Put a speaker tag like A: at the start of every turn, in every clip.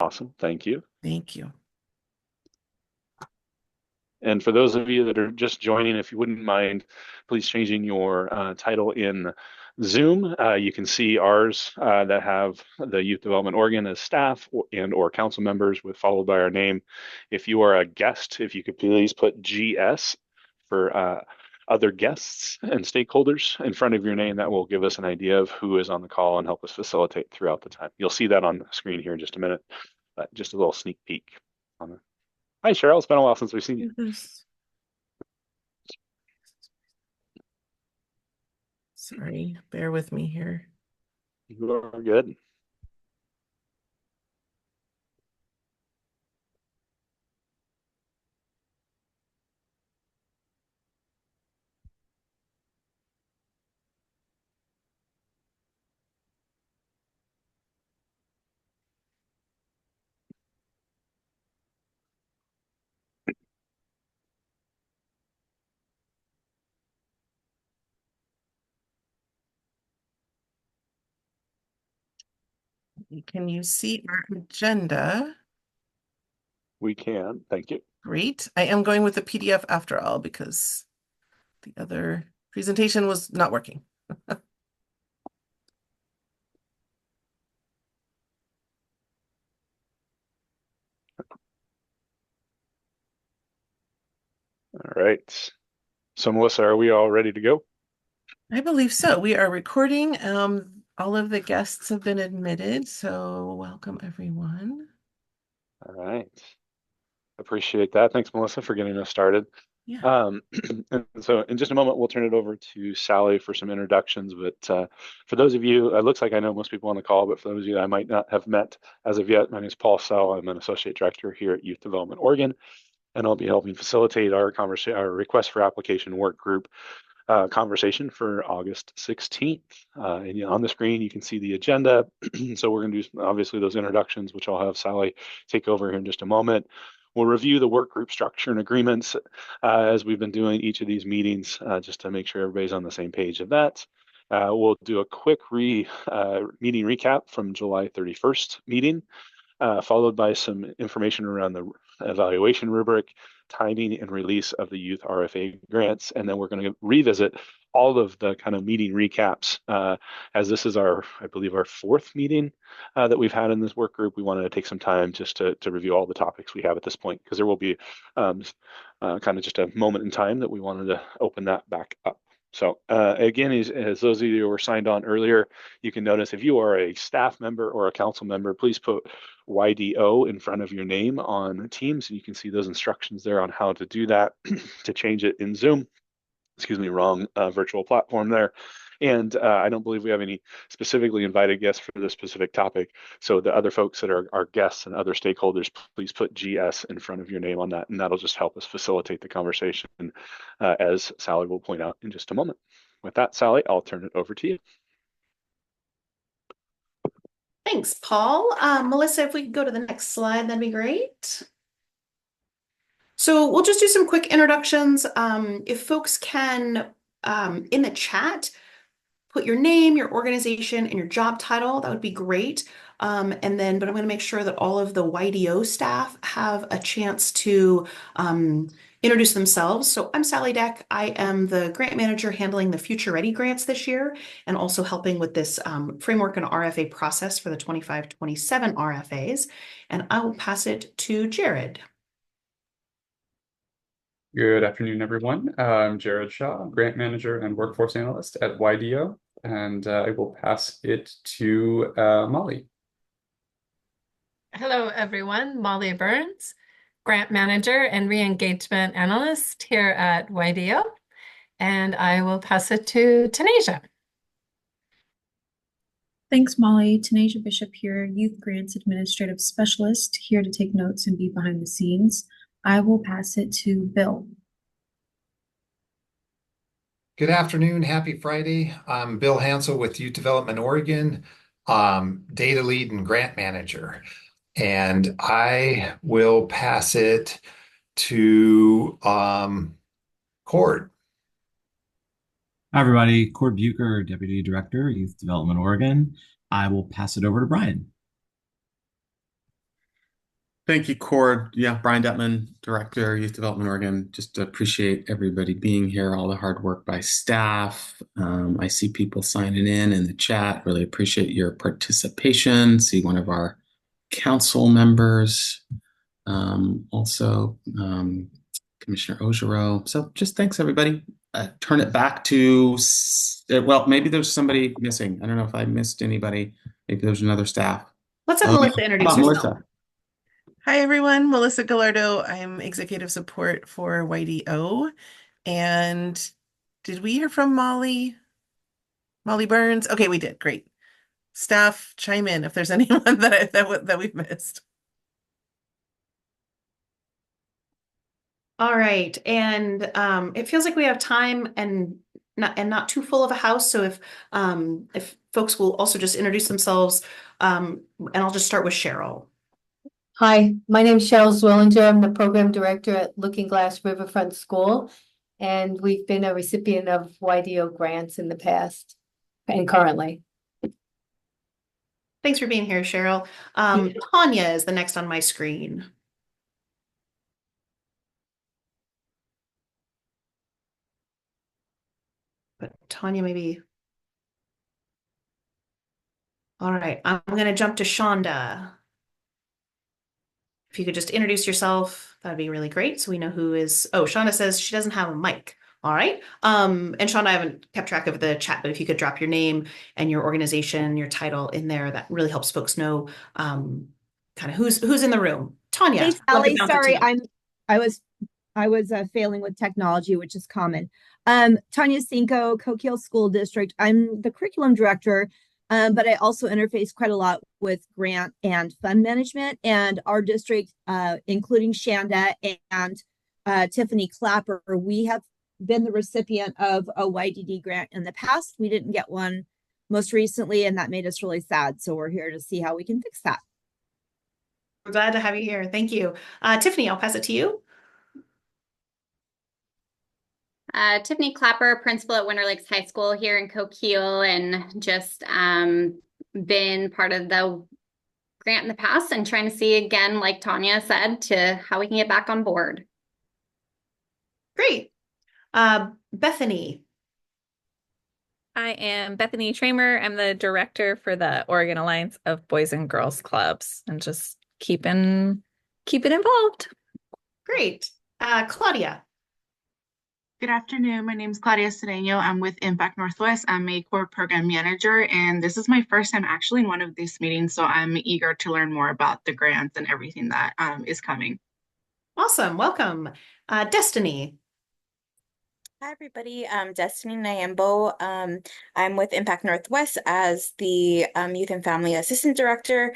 A: Awesome. Thank you.
B: Thank you.
A: And for those of you that are just joining, if you wouldn't mind, please changing your title in Zoom. You can see ours that have the Youth Development Oregon as staff and or council members with followed by our name. If you are a guest, if you could please put GS for other guests and stakeholders in front of your name, that will give us an idea of who is on the call and help us facilitate throughout the time. You'll see that on the screen here in just a minute, but just a little sneak peek on the. Hi, Cheryl. It's been a while since we've seen you.
B: Sorry, bear with me here.
A: You are good.
B: Can you see our agenda?
A: We can. Thank you.
B: Great. I am going with the PDF after all because the other presentation was not working.
A: All right. So, Melissa, are we all ready to go?
B: I believe so. We are recording. All of the guests have been admitted, so welcome everyone.
A: All right. Appreciate that. Thanks, Melissa, for getting us started.
B: Yeah.
A: And so, in just a moment, we'll turn it over to Sally for some introductions. But for those of you, it looks like I know most people on the call, but for those of you that I might not have met as of yet, my name is Paul Sell. I'm an associate director here at Youth Development Oregon, and I'll be helping facilitate our request for application work group conversation for August 16th. And on the screen, you can see the agenda. So we're going to do obviously those introductions, which I'll have Sally take over here in just a moment. We'll review the work group structure and agreements as we've been doing each of these meetings, just to make sure everybody's on the same page of that. We'll do a quick meeting recap from July 31st meeting, followed by some information around the evaluation rubric, timing and release of the youth RFA grants. And then we're going to revisit all of the kind of meeting recaps, as this is I believe, our fourth meeting that we've had in this work group. We wanted to take some time just to review all the topics we have at this point, because there will be kind of just a moment in time that we wanted to open that back up. So again, as those of you who were signed on earlier, you can notice if you are a staff member or a council member, please put YDO in front of your name on Teams, and you can see those instructions there on how to do that to change it in Zoom. Excuse me, wrong virtual platform there. And I don't believe we have any specifically invited guests for this specific topic. So the other folks that are our guests and other stakeholders, please put GS in front of your name on that, and that'll just help us facilitate the conversation, as Sally will point out in just a moment. With that, Sally, I'll turn it over to you.
C: Thanks, Paul. Melissa, if we could go to the next slide, that'd be great. So we'll just do some quick introductions. If folks can, in the chat, put your name, your organization, and your job title, that would be great. But I'm going to make sure that all of the YDO staff have a chance to introduce themselves. So I'm Sally Deck. I am the grant manager handling the Future Ready grants this year and also helping with this framework and RFA process for the 25-27 RFAs. And I will pass it to Jared.
D: Good afternoon, everyone. I'm Jared Shaw, grant manager and workforce analyst at YDO, and I will pass it to Molly.
E: Hello, everyone. Molly Burns, grant manager and re-engagement analyst here at YDO, and I will pass it to Tanasia.
F: Thanks, Molly. Tanasia Bishop here, Youth Grants Administrative Specialist, here to take notes and be behind the scenes. I will pass it to Bill.
G: Good afternoon. Happy Friday. I'm Bill Hansel with Youth Development Oregon, data lead and grant manager. And I will pass it to Cord.
H: Hi, everybody. Cord Bucher, Deputy Director, Youth Development Oregon. I will pass it over to Brian.
I: Thank you, Cord. Yeah, Brian Detman, Director, Youth Development Oregon. Just appreciate everybody being here, all the hard work by staff. I see people signing in the chat. Really appreciate your participation. See one of our council members, also Commissioner Ojiro. So just thanks, everybody. Turn it back to, well, maybe there's somebody missing. I don't know if I missed anybody. Maybe there's another staff.
C: Let's have Melissa introduce
I: How about
C: herself.
I: Melissa?
B: Hi, everyone. Melissa Gallardo. I'm executive support for YDO. And did we hear from Molly? Molly Burns? Okay, we did. Great. Staff, chime in if there's anyone that we've missed.
C: All right, and it feels like we have time and not too full of a house. So if folks will also just introduce themselves, and I'll just start with Cheryl.
J: Hi, my name is Cheryl Zwillinger. I'm the program director at Looking Glass Riverfront School, and we've been a recipient of YDO grants in the past and currently.
C: Thanks for being here, Cheryl. Tanya is the next on my screen. But Tanya, maybe. All right, I'm going to jump to Shonda. If you could just introduce yourself, that'd be really great. So we know who is. Oh, Shonda says she doesn't have a mic. All right. And Shonda, I haven't kept track of the chat, but if you could drop your name and your organization, your title in there, that really helps folks know kind of who's in the room. Tanya.
K: Hey, Sally, sorry, I was failing with technology, which is common. Tanya Cinco, Coquille School District. I'm the curriculum director, but I also interface quite a lot with grant and fund management. And our district, including Shanda and Tiffany Clapper, we have been the recipient of a YDD grant in the past. We didn't get one most recently, and that made us really sad. So we're here to see how we can fix that.
C: We're glad to have you here. Thank you. Tiffany, I'll pass it to you.
L: Tiffany Clapper, principal at Winter Lakes High School here in Coquille, and just been part of the grant in the past and trying to see again, like Tanya said, to how we can get back on board.
C: Great. Bethany.
M: I am Bethany Tramer. I'm the director for the Oregon Alliance of Boys and Girls Clubs, and just keep it involved.
C: Great. Claudia.
N: Good afternoon. My name is Claudia Cedeno. I'm with Impact Northwest. I'm a core program manager, and this is my first time actually in one of these meetings, so I'm eager to learn more about the grants and everything that is coming.
C: Awesome. Welcome. Destiny.
O: Hi, everybody. I'm Destiny Nyambo. I'm with Impact Northwest as the Youth and Family Assistant Director.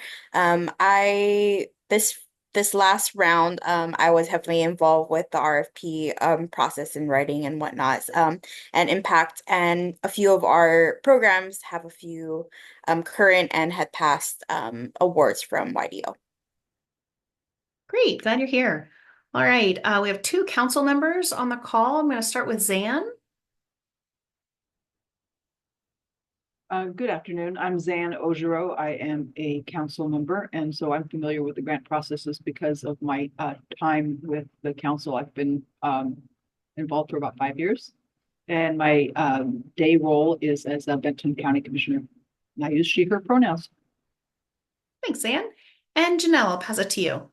O: This last round, I was heavily involved with the RFP process and writing and whatnot, and Impact. And a few of our programs have a few current and had passed awards from YDO.
C: Great. Glad you're here. All right, we have two council members on the call. I'm going to start with Zan.
P: Good afternoon. I'm Zan Ojiro. I am a council member, and so I'm familiar with the grant processes because of my time with the council. I've been involved for about 5 years, and my day role is as a Benton County Commissioner. And I use she, her pronouns.
C: Thanks, Zan. And Janelle, I'll pass it to you.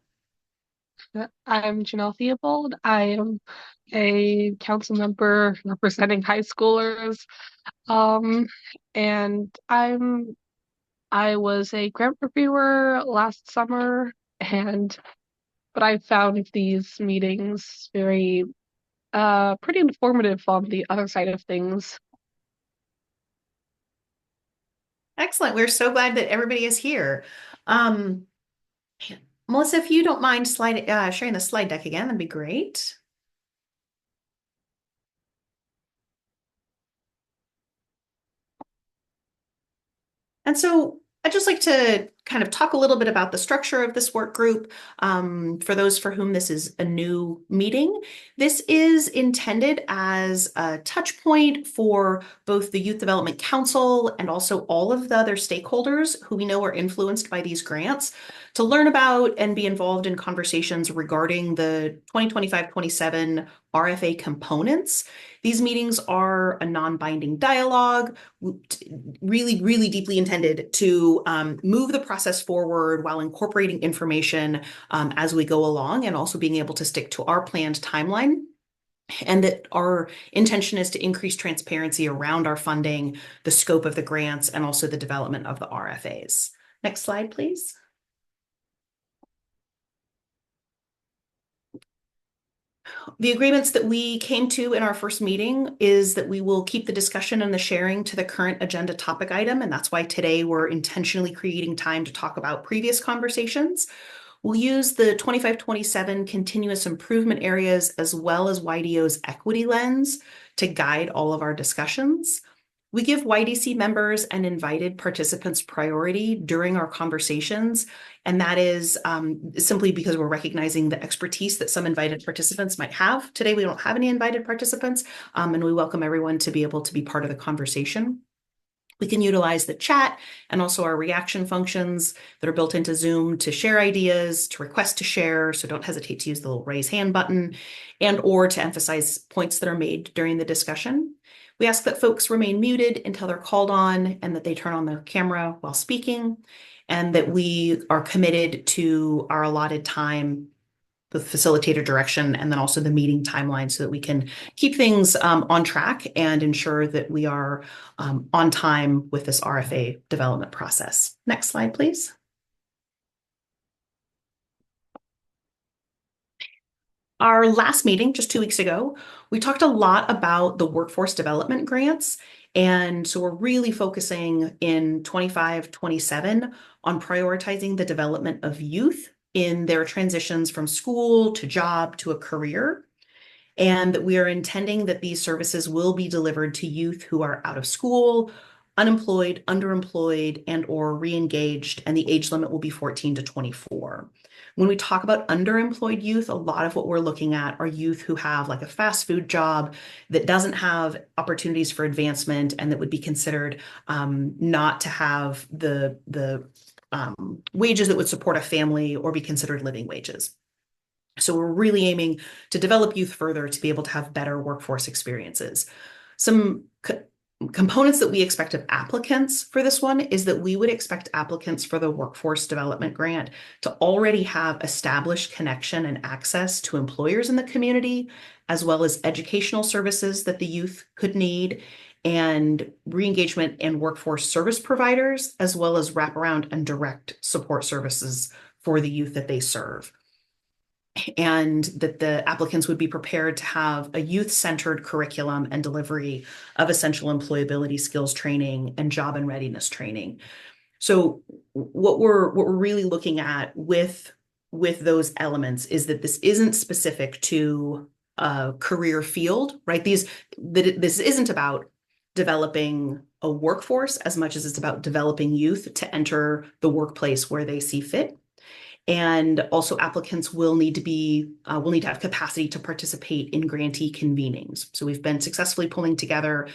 Q: I'm Janelle Theobald. I am a council member representing high schoolers. And I was a grant reviewer last summer, but I found these meetings very pretty informative on the other side of things.
C: Excellent. We're so glad that everybody is here. Melissa, if you don't mind sharing the slide deck again, that'd be great. And so I'd just like to kind of talk a little bit about the structure of this work group. For those for whom this is a new meeting, this is intended as a touch point for both the Youth Development Council and also all of the other stakeholders who we know are influenced by these grants to learn about and be involved in conversations regarding the 2025-27 RFA components. These meetings are a non-binding dialogue, really, really deeply intended to move the process forward while incorporating information as we go along and also being able to stick to our planned timeline. And that our intention is to increase transparency around our funding, the scope of the grants, and also the development of the RFAs. Next slide, please. The agreements that we came to in our first meeting is that we will keep the discussion and the sharing to the current agenda topic item, and that's why today we're intentionally creating time to talk about previous conversations. We'll use the 25-27 continuous improvement areas as well as YDO's equity lens to guide all of our discussions. We give YDC members and invited participants priority during our conversations, and that is simply because we're recognizing the expertise that some invited participants might have. Today, we don't have any invited participants, and we welcome everyone to be able to be part of the conversation. We can utilize the chat and also our reaction functions that are built into Zoom to share ideas, to request to share, so don't hesitate to use the little raise hand button, and or to emphasize points that are made during the discussion. We ask that folks remain muted until they're called on and that they turn on the camera while speaking, and that we are committed to our allotted time with facilitator direction and then also the meeting timeline so that we can keep things on track and ensure that we are on time with this RFA development process. Next slide, please. Our last meeting, just 2 weeks ago, we talked a lot about the workforce development grants. And so we're really focusing in 25-27 on prioritizing the development of youth in their transitions from school to job to a career. And that we are intending that these services will be delivered to youth who are out of school, unemployed, underemployed, and or re-engaged, and the age limit will be 14 to 24. When we talk about underemployed youth, a lot of what we're looking at are youth who have like a fast food job that doesn't have opportunities for advancement and that would be considered not to have the wages that would support a family or be considered living wages. So we're really aiming to develop youth further to be able to have better workforce experiences. Some components that we expect of applicants for this one is that we would expect applicants for the workforce development grant to already have established connection and access to employers in the community, as well as educational services that the youth could need, and re-engagement and workforce service providers, as well as wraparound and direct support services for the youth that they serve. And that the applicants would be prepared to have a youth-centered curriculum and delivery of essential employability skills training and job and readiness training. So what we're really looking at with those elements is that this isn't specific to a career field, right? This isn't about developing a workforce as much as it's about developing youth to enter the workplace where they see fit. And also applicants will need to have capacity to participate in grantee convenings. So we've been successfully pulling together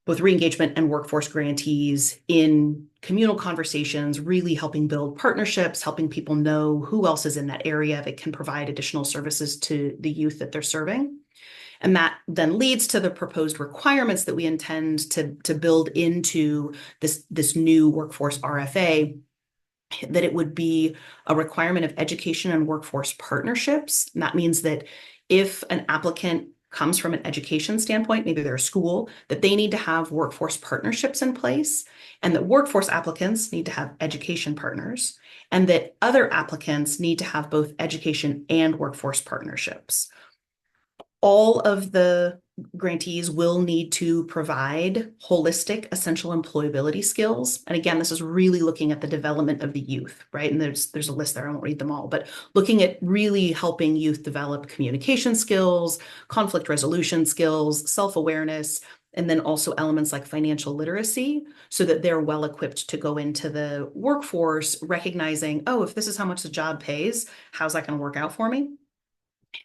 C: both re-engagement and workforce grantees in communal conversations, really helping build partnerships, helping people know who else is in that area that can provide additional services to the youth that they're serving. And that then leads to the proposed requirements that we intend to build into this new workforce RFA, that it would be a requirement of education and workforce partnerships. And that means that if an applicant comes from an education standpoint, maybe they're a school, that they need to have workforce partnerships in place, and that workforce applicants need to have education partners, and that other applicants need to have both education and workforce partnerships. All of the grantees will need to provide holistic essential employability skills. And again, this is really looking at the development of the youth, right? And there's a list there, I won't read them all, but looking at really helping youth develop communication skills, conflict resolution skills, self-awareness, and then also elements like financial literacy so that they're well equipped to go into the workforce, recognizing, oh, if this is how much the job pays, how's that going to work out for me?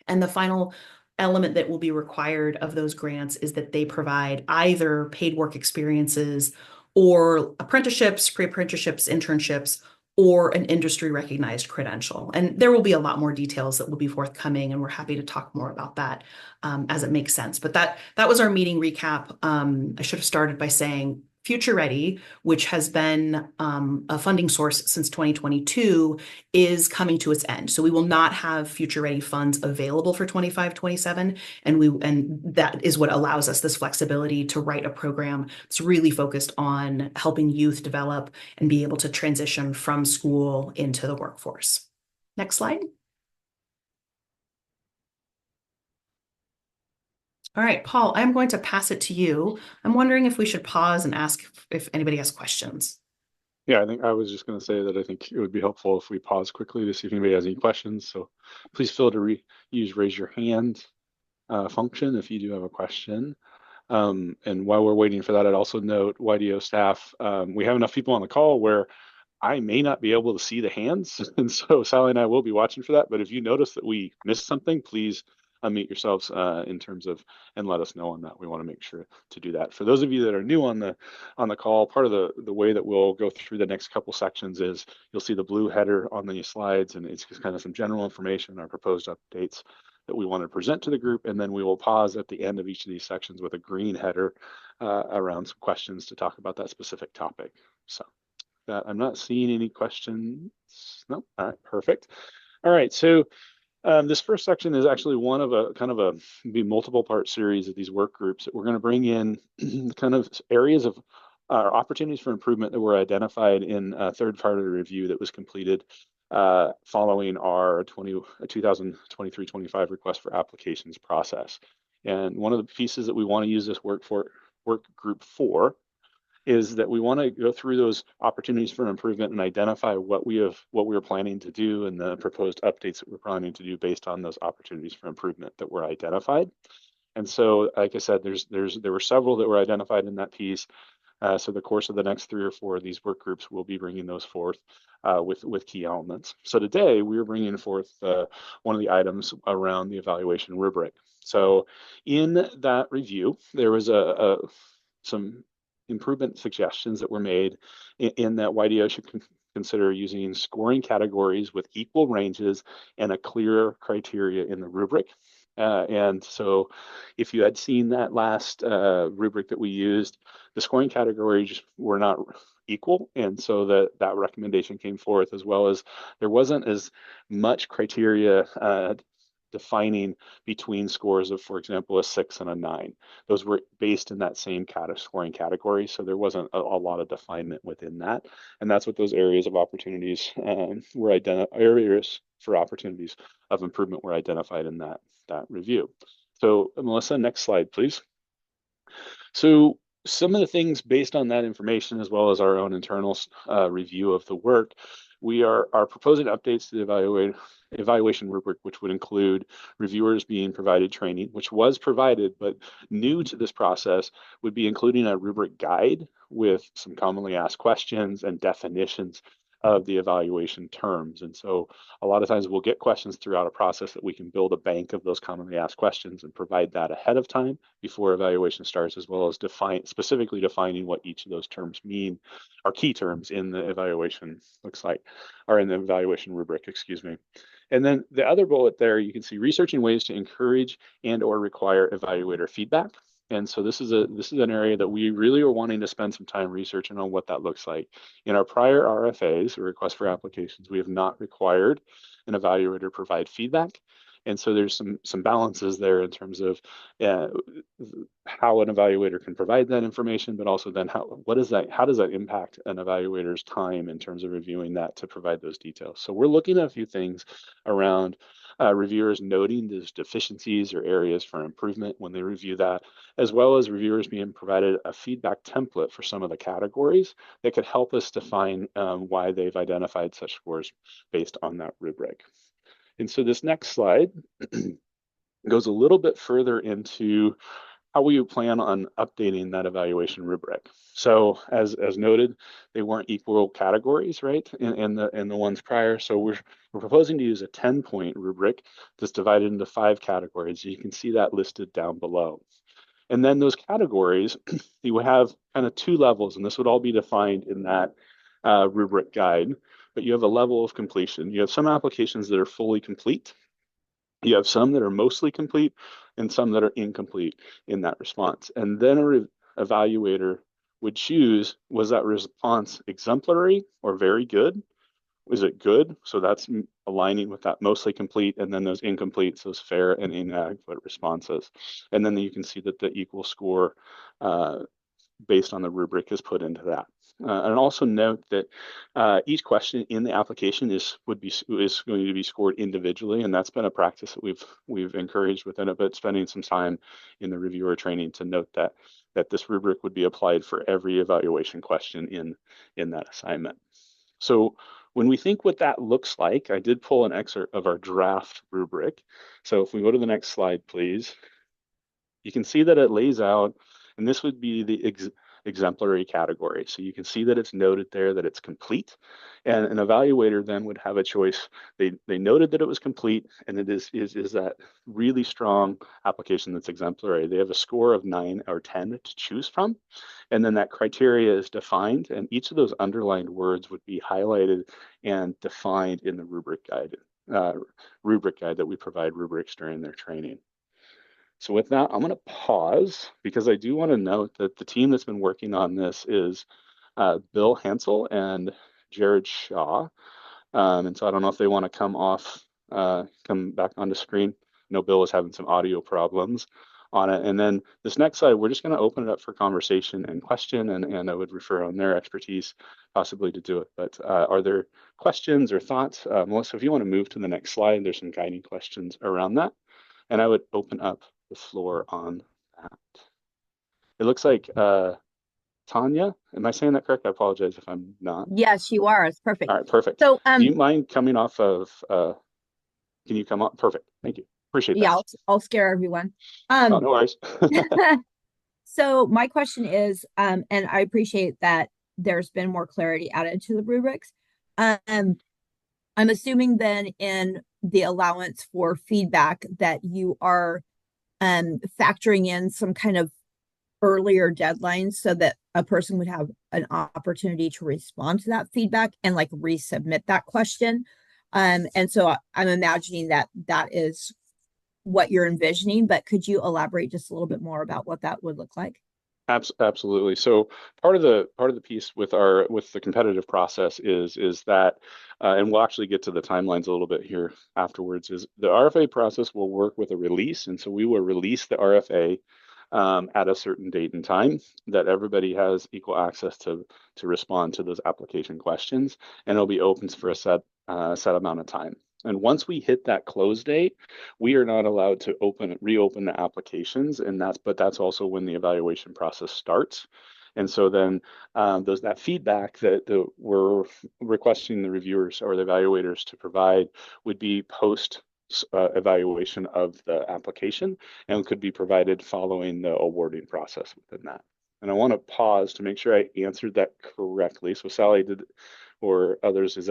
C: And the final element that will be required of those grants is that they provide either paid work experiences or apprenticeships, pre-apprenticeships, internships, or an industry recognized credential. And there will be a lot more details that will be forthcoming, and we're happy to talk more about that as it makes sense. But that was our meeting recap. I should have started by saying Future Ready, which has been a funding source since 2022, is coming to its end. So we will not have Future Ready funds available for 25-27, and that is what allows us this flexibility to write a program that's really focused on helping youth develop and be able to transition from school into the workforce. Next slide. All right, Paul, I'm going to pass it to you. I'm wondering if we should pause and ask if anybody has questions.
A: Yeah, I think I was just going to say that I think it would be helpful if we pause quickly to see if anybody has any questions. So please feel to use raise your hand function if you do have a question. And while we're waiting for that, I'd also note YDO staff, we have enough people on the call where I may not be able to see the hands. And so Sally and I will be watching for that. But if you notice that we missed something, please unmute yourselves in terms of and let us know on that. We want to make sure to do that. For those of you that are new on the call, part of the way that we'll go through the next couple sections is you'll see the blue header on the slides, and it's just kind of some general information, our proposed updates that we want to present to the group, and then we will pause at the end of each of these sections with a green header around some questions to talk about that specific topic. So I'm not seeing any questions. No, all right, perfect. All right, so this first section is actually one of a kind of a multiple part series of these work groups that we're going to bring in kind of areas of opportunities for improvement that were identified in a third-party review that was completed following our 2023-25 request for applications process. And one of the pieces that we want to use this work group for is that we want to go through those opportunities for improvement and identify what we are planning to do and the proposed updates that we're planning to do based on those opportunities for improvement that were identified. And so, like I said, there were several that were identified in that piece. So the course of the next 3 or 4 of these work groups will be bringing those forth with key elements. So today we are bringing forth one of the items around the evaluation rubric. So in that review, there was some improvement suggestions that were made in that YDO should consider using scoring categories with equal ranges and a clear criteria in the rubric. And so if you had seen that last rubric that we used, the scoring categories were not equal. And so that recommendation came forth, as well as there wasn't as much criteria defining between scores of, for example, a 6 and a 9. Those were based in that same scoring category, so there wasn't a lot of definement within that. And that's what those areas of opportunities were areas for opportunities of improvement were identified in that review. So Melissa, next slide, please. So some of the things based on that information, as well as our own internal review of the work, we are proposing updates to the evaluation rubric, which would include reviewers being provided training, which was provided, but new to this process would be including a rubric guide with some commonly asked questions and definitions of the evaluation terms. And so a lot of times we'll get questions throughout a process that we can build a bank of those commonly asked questions and provide that ahead of time before evaluation starts, as well as specifically defining what each of those terms mean, or key terms in the evaluation looks like, or in the evaluation rubric, excuse me. And then the other bullet there, you can see researching ways to encourage and or require evaluator feedback. And so this is an area that we really are wanting to spend some time researching on what that looks like. In our prior RFAs, or request for applications, we have not required an evaluator provide feedback. And so there's some balances there in terms of how an evaluator can provide that information, but also then how does that impact an evaluator's time in terms of reviewing that to provide those details. So we're looking at a few things around reviewers noting those deficiencies or areas for improvement when they review that, as well as reviewers being provided a feedback template for some of the categories that could help us define why they've identified such scores based on that rubric. And so this next slide goes a little bit further into how will you plan on updating that evaluation rubric? So as noted, they weren't equal categories, right, in the ones prior. So we're proposing to use a 10-point rubric that's divided into 5 categories. You can see that listed down below. And then those categories, you have kind of 2 levels, and this would all be defined in that rubric guide. But you have a level of completion. You have some applications that are fully complete. You have some that are mostly complete and some that are incomplete in that response. And then a evaluator would choose, was that response exemplary or very good? Is it good? So that's aligning with that mostly complete, and then those incompletes, those fair and inadequate responses. And then you can see that the equal score based on the rubric is put into that. And also note that each question in the application is going to be scored individually, and that's been a practice that we've encouraged within it. But spending some time in the reviewer training to note that this rubric would be applied for every evaluation question in that assignment. So when we think what that looks like, I did pull an excerpt of our draft rubric. So if we go to the next slide, please, you can see that it lays out, and this would be the exemplary category. So you can see that it's noted there that it's complete, and an evaluator then would have a choice. They noted that it was complete, and it is that really strong application that's exemplary. They have a score of 9 or 10 to choose from, and then that criteria is defined, and each of those underlined words would be highlighted and defined in the rubric guide that we provide rubrics during their training. So with that, I'm going to pause because I do want to note that the team that's been working on this is Bill Hansel and Jared Shaw. And so I don't know if they want to come back onto screen. I know Bill was having some audio problems on it. And then this next slide, we're just going to open it up for conversation and question, and I would refer on their expertise possibly to do it. But are there questions or thoughts? Melissa, if you want to move to the next slide, there's some guiding questions around that. And I would open up the floor on that. It looks like Tanya, am I saying that correct? I apologize if I'm not.
K: Yes, you are. It's perfect.
A: All right, perfect.
K: So,
A: do you mind coming off of, can you come up? Perfect, thank you. Appreciate that.
K: yeah, I'll scare everyone.
A: Oh, no worries.
K: So my question is, and I appreciate that there's been more clarity added to the rubrics. I'm assuming then in the allowance for feedback that you are factoring in some kind of earlier deadlines so that a person would have an opportunity to respond to that feedback and like resubmit that question. And so I'm imagining that that is what you're envisioning, but could you elaborate just a little bit more about what that would look like?
A: Absolutely. So part of the piece with the competitive process is that, and we'll actually get to the timelines a little bit here afterwards, is the RFA process will work with a release. And so we will release the RFA at a certain date and time that everybody has equal access to respond to those application questions, and it'll be open for a set amount of time. And once we hit that close date, we are not allowed to reopen the applications, but that's also when the evaluation process starts. And so then that feedback that we're requesting the reviewers or the evaluators to provide would be post evaluation of the application and could be provided following the awarding process within that. And I want to pause to make sure I answered that correctly. So Sally, or others, did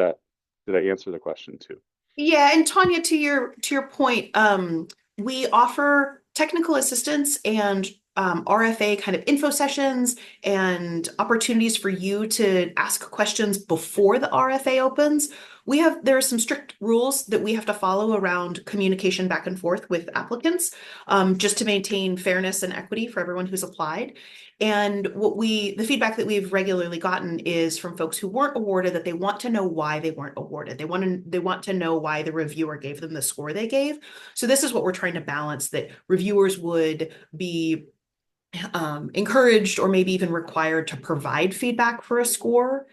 A: I answer the question too?
C: Yeah, and Tanya, to your point, we offer technical assistance and RFA kind of info sessions and opportunities for you to ask questions before the RFA opens. There are some strict rules that we have to follow around communication back and forth with applicants, just to maintain fairness and equity for everyone who's applied. And the feedback that we've regularly gotten is from folks who weren't awarded that they want to know why they weren't awarded. They want to know why the reviewer gave them the score they gave. So this is what we're trying to balance, that reviewers would be encouraged or maybe even required to provide feedback for a score.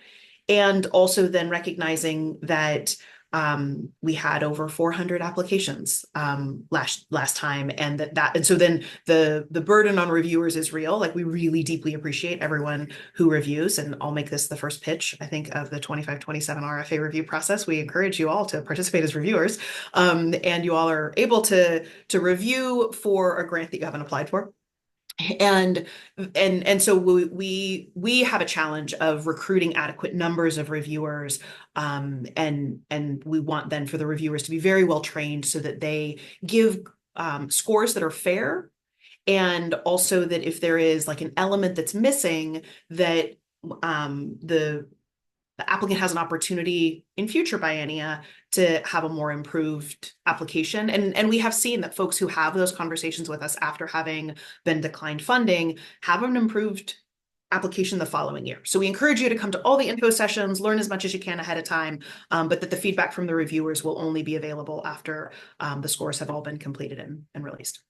C: And also then recognizing that we had over 400 applications last time, and and so then the burden on reviewers is real. Like, we really deeply appreciate everyone who reviews, and I'll make this the first pitch, I think, of the 25-27 RFA review process. We encourage you all to participate as reviewers, and you all are able to review for a grant that you haven't applied for. And so we have a challenge of recruiting adequate numbers of reviewers, and we want then for the reviewers to be very well trained so that they give scores that are fair, and also that if there is like an element that's missing, that the applicant has an opportunity in future biennia to have a more improved application. And we have seen that folks who have those conversations with us after having been declined funding have an improved application the following year. So we encourage you to come to all the info sessions, learn as much as you can ahead of time, but that the feedback from the reviewers will only be available after the scores have all been completed and released.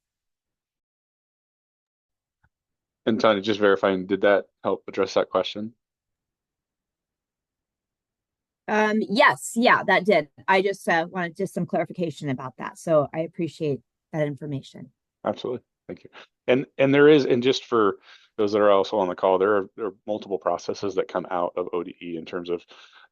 A: And Tanya, just verifying, did that help address that question?
K: Yes, yeah, that did. I just wanted just some clarification about that. So I appreciate that information.
A: Absolutely. Thank you. And there is, and just for those that are also on the call, there are multiple processes that come out of ODE in terms of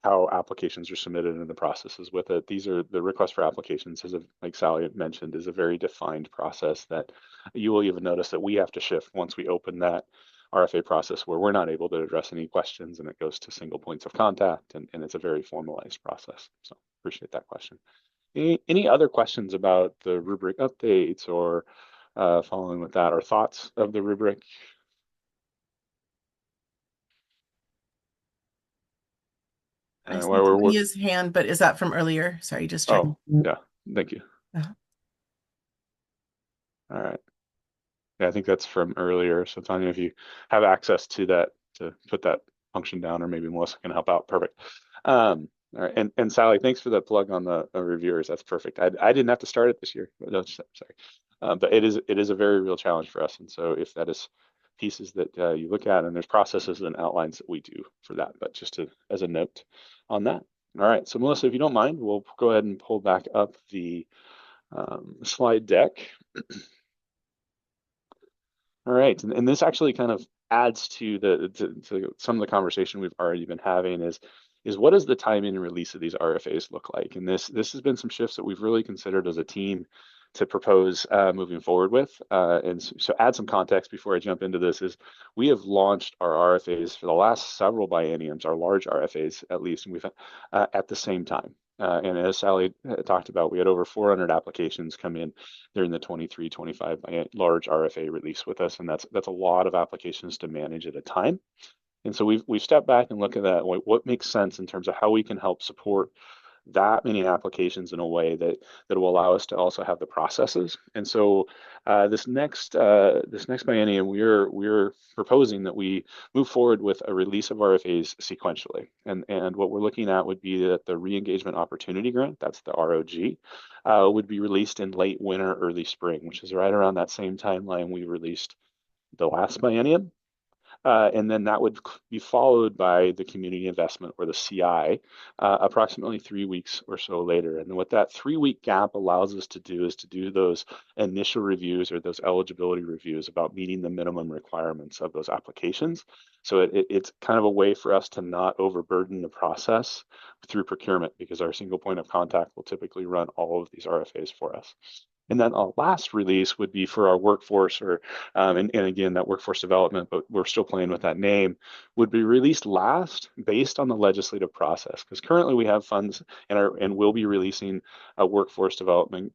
A: how applications are submitted and the processes with it. These are the request for applications, like Sally mentioned, is a very defined process that you will even notice that we have to shift once we open that RFA process where we're not able to address any questions, and it goes to single points of contact, and it's a very formalized process. So appreciate that question. Any other questions about the rubric updates or following with that, or thoughts of the rubric?
B: I see
A: While we're
B: Tanya's hand, but is that from earlier? Sorry, just checking.
A: Oh, yeah, thank you.
B: Uh-huh.
A: All right. Yeah, I think that's from earlier. So Tanya, if you have access to that, to put that function down, or maybe Melissa can help out. Perfect. All right, and Sally, thanks for the plug on the reviewers. That's perfect. I didn't have to start it this year. No, sorry, but it is a very real challenge for us. And so if that is pieces that you look at, and there's processes and outlines that we do for that, but just as a note on that. All right, so Melissa, if you don't mind, we'll go ahead and pull back up the slide deck. All right, and this actually kind of adds to to some of the conversation we've already been having is what does the timing and release of these RFAs look like? And this has been some shifts that we've really considered as a team to propose moving forward with. And so add some context before I jump into this is we have launched our RFAs for the last several bienniums, our large RFAs at least, and we've at the same time. And as Sally talked about, we had over 400 applications come in during the 23-25 large RFA release with us, and that's a lot of applications to manage at a time. And so we've stepped back and looked at that, what makes sense in terms of how we can help support that many applications in a way that will allow us to also have the processes. And so this next biennium, we're proposing that we move forward with a release of RFAs sequentially. And what we're looking at would be that the re-engagement opportunity grant, that's the ROG, would be released in late winter, early spring, which is right around that same timeline we released the last biennium. And then that would be followed by the community investment, or the CI, approximately 3 weeks or so later. And what that 3-week gap allows us to do is to do those initial reviews, or those eligibility reviews about meeting the minimum requirements of those applications. So it's kind of a way for us to not overburden the process through procurement, because our single point of contact will typically run all of these RFAs for us. And then our last release would be for our workforce, or and again, that workforce development, but we're still playing with that name, would be released last based on the legislative process. Because currently we have funds and we'll be releasing a workforce development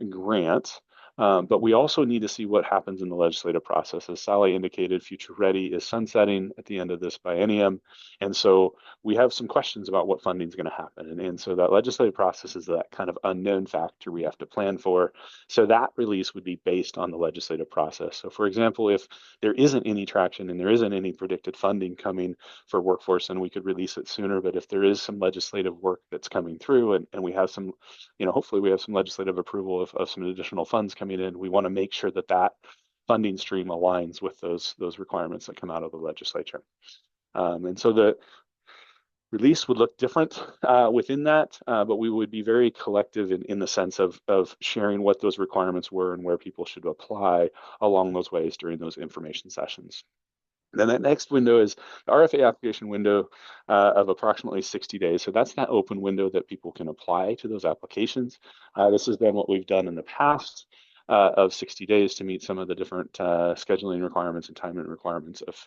A: grant. But we also need to see what happens in the legislative process. As Sally indicated, Future Ready is sunsetting at the end of this biennium. And so we have some questions about what funding is going to happen. And so that legislative process is that kind of unknown factor we have to plan for. So that release would be based on the legislative process. So for example, if there isn't any traction and there isn't any predicted funding coming for workforce, then we could release it sooner. But if there is some legislative work that's coming through, and we have some, hopefully we have some legislative approval of some additional funds coming in, we want to make sure that that funding stream aligns with those requirements that come out of the legislature. And so the release would look different within that, but we would be very collective in the sense of sharing what those requirements were and where people should apply along those ways during those information sessions. Then that next window is the RFA application window of approximately 60 days. So that's that open window that people can apply to those applications. This has been what we've done in the past. of 60 days to meet some of the different scheduling requirements and timing requirements of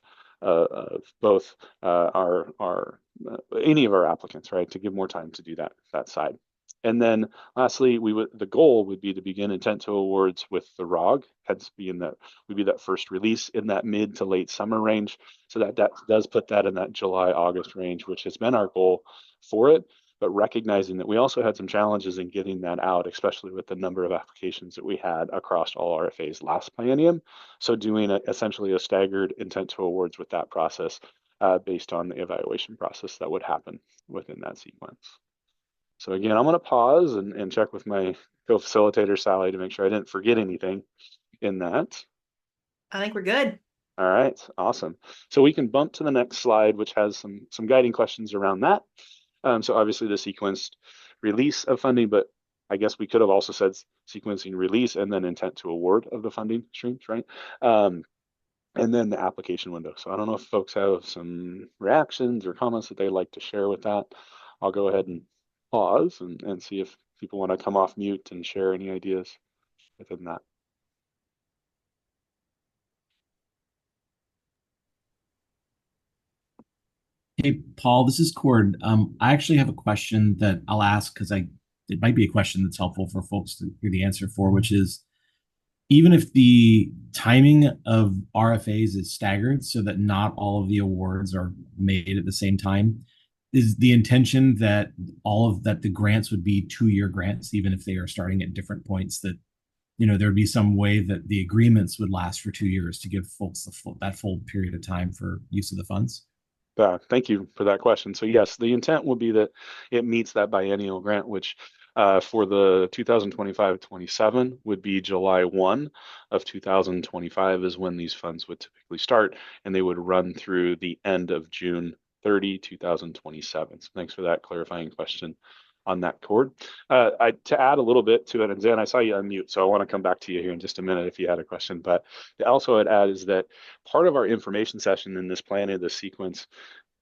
A: both any of our applicants, right? To give more time to do that side. And then lastly, the goal would be to begin intent to awards with the ROG, hence being that would be that first release in that mid to late summer range. So that does put that in that July, August range, which has been our goal for it. But recognizing that we also had some challenges in getting that out, especially with the number of applications that we had across all RFAs last biennium. So doing essentially a staggered intent to awards with that process based on the evaluation process that would happen within that sequence. So again, I'm going to pause and check with my co-facilitator, Sally, to make sure I didn't forget anything in that.
C: I think we're good.
A: All right, awesome. So we can bump to the next slide, which has some guiding questions around that. So obviously the sequenced release of funding, but I guess we could have also said sequencing release and then intent to award of the funding streams, right? And then the application window. So I don't know if folks have some reactions or comments that they'd like to share with that. I'll go ahead and pause and see if people want to come off mute and share any ideas within that.
H: Hey, Paul, this is Cord. I actually have a question that I'll ask because it might be a question that's helpful for folks to hear the answer for, which is even if the timing of RFAs is staggered so that not all of the awards are made at the same time, is the intention that the grants would be 2-year grants, even if they are starting at different points, that there would be some way that the agreements would last for 2 years to give folks that full period of time for use of the funds?
A: Thank you for that question. So yes, the intent will be that it meets that biennial grant, which for the 2025-27 would be July 1 of 2025 is when these funds would typically start, and they would run through the end of June 30, 2027. So thanks for that clarifying question on that, Cord. To add a little bit to it, and Zan, I saw you unmute, so I want to come back to you here in just a minute if you had a question. But also I'd add is that part of our information session in this planning, the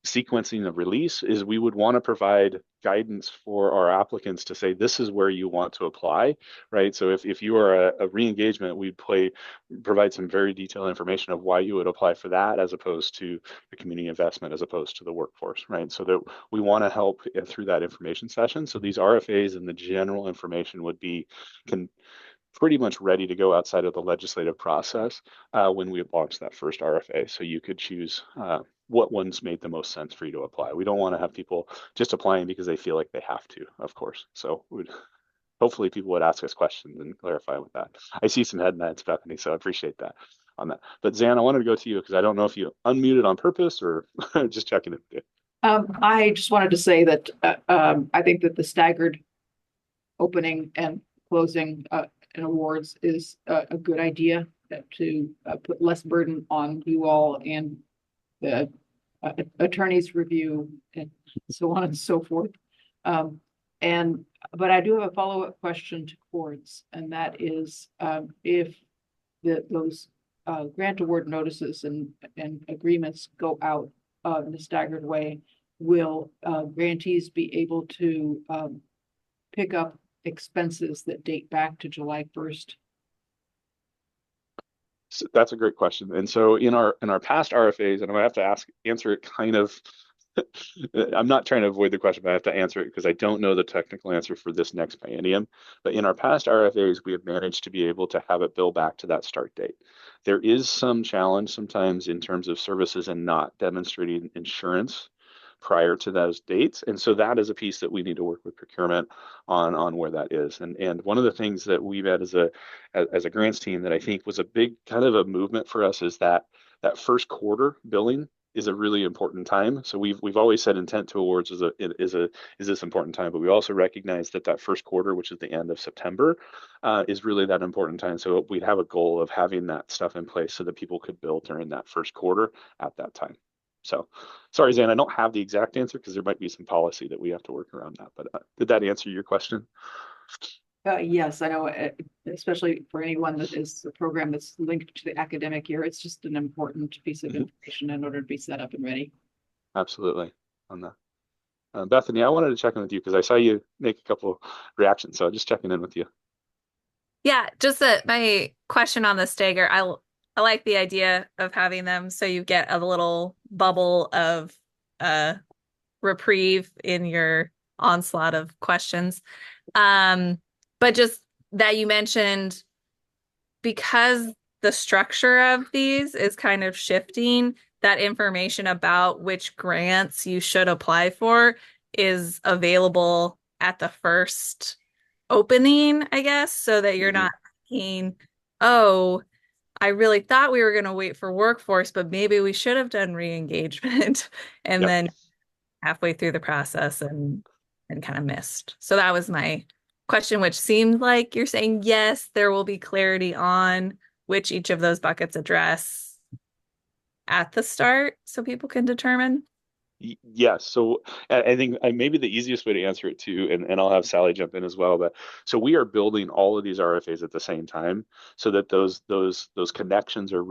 A: sequencing of release, is we would want to provide guidance for our applicants to say, this is where you want to apply, right? So if you are a re-engagement, we'd provide some very detailed information of why you would apply for that as opposed to the community investment, as opposed to the workforce, right? So that we want to help through that information session. So these RFAs and the general information would be pretty much ready to go outside of the legislative process when we launch that first RFA. So you could choose what ones made the most sense for you to apply. We don't want to have people just applying because they feel like they have to, of course. So hopefully people would ask us questions and clarify with that. I see some head nods, Bethany, so I appreciate that on that. But Zan, I wanted to go to you because I don't know if you unmuted on purpose or just checking it.
P: I just wanted to say that I think that the staggered opening and closing and awards is a good idea to put less burden on you all and the attorney's review and so on and so forth. But I do have a follow-up question to Cord's, and that is if those grant award notices and agreements go out in a staggered way, will grantees be able to pick up expenses that date back to July 1st?
A: So that's a great question. And so in our past RFAs, and I'm gonna have to answer it kind of, I'm not trying to avoid the question, but I have to answer it because I don't know the technical answer for this next biennium. But in our past RFAs, we have managed to be able to have it bill back to that start date. There is some challenge sometimes in terms of services and not demonstrating insurance prior to those dates. And so that is a piece that we need to work with procurement on where that is. And one of the things that we've had as a grants team that I think was a big kind of a movement for us is that first quarter billing is a really important time. So we've always said intent to awards is this important time, but we also recognize that first quarter, which is the end of September, is really that important time. So we'd have a goal of having that stuff in place so that people could bill during that first quarter at that time. So sorry, Zan, I don't have the exact answer because there might be some policy that we have to work around that, but did that answer your question?
P: Yes, I know, especially for anyone that is a program that's linked to the academic year, it's just an important piece of information in order to be set up and ready.
A: Absolutely on that. Bethany, I wanted to check in with you because I saw you make a couple reactions, so just checking in with you.
M: Yeah, just that my question on the stagger, I like the idea of having them so you get a little bubble of uh reprieve in your onslaught of questions. But just that you mentioned because the structure of these is kind of shifting, that information about which grants you should apply for is available at the first opening, I guess, so that you're not thinking, oh, I really thought we were going to wait for workforce, but maybe we should have done re-engagement and then halfway through the process and kind of missed. So that was my question, which seemed like you're saying, yes, there will be clarity on which each of those buckets address at the start so people can determine.
A: Yes. So I think maybe the easiest way to answer it too, and I'll have Sally jump in as well, but so we are building all of these RFAs at the same time so that those connections are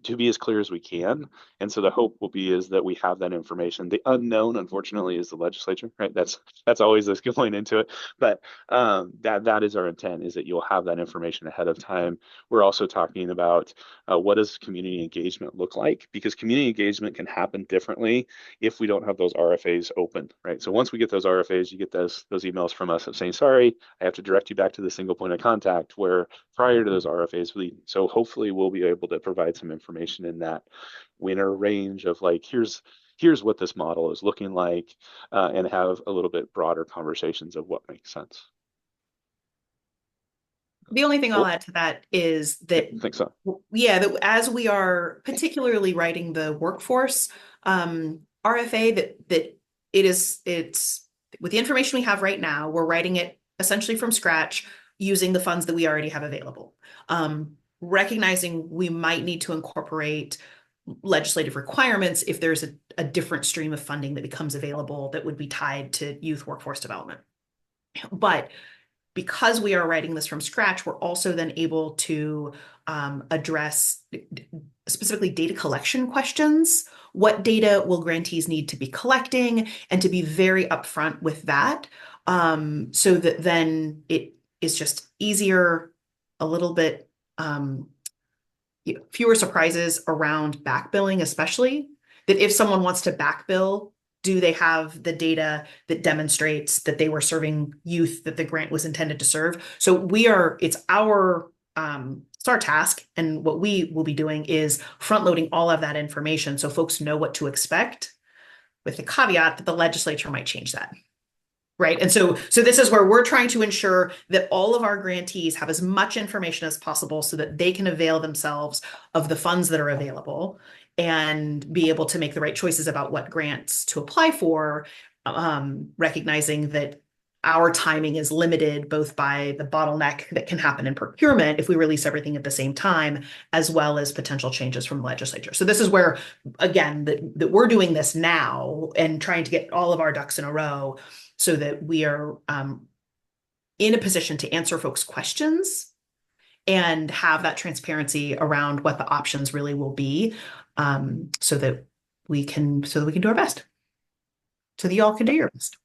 A: to be as clear as we can. And so the hope will be is that we have that information. The unknown, unfortunately, is the legislature, right? That's always us going into it. But that is our intent, is that you'll have that information ahead of time. We're also talking about what does community engagement look like? Because community engagement can happen differently if we don't have those RFAs open, right? So once we get those RFAs, you get those emails from us saying, sorry, I have to direct you back to the single point of contact, where prior to those RFAs, so hopefully we'll be able to provide some information in that winner range of like, here's what this model is looking like, and have a little bit broader conversations of what makes sense.
C: The only thing I'll add to that is that,
A: I think so.
C: Yeah, that as we are particularly writing the workforce RFA, it's with the information we have right now, we're writing it essentially from scratch using the funds that we already have available. Recognizing we might need to incorporate legislative requirements if there's a different stream of funding that becomes available that would be tied to youth workforce development. But because we are writing this from scratch, we're also then able to address specifically data collection questions. What data will grantees need to be collecting, and to be very upfront with that, so that then it is just easier, a little bit fewer surprises around back billing, especially that if someone wants to back bill, do they have the data that demonstrates that they were serving youth that the grant was intended to serve? So it's our task, and what we will be doing is front loading all of that information so folks know what to expect, with the caveat that the legislature might change that. Right. And so this is where we're trying to ensure that all of our grantees have as much information as possible so that they can avail themselves of the funds that are available and be able to make the right choices about what grants to apply for, recognizing that our timing is limited both by the bottleneck that can happen in procurement if we release everything at the same time, as well as potential changes from the legislature. So this is where, again, that we're doing this now and trying to get all of our ducks in a row so that we are in a position to answer folks' questions and have that transparency around what the options really will be, so that we can do our best, so that y'all can do your best.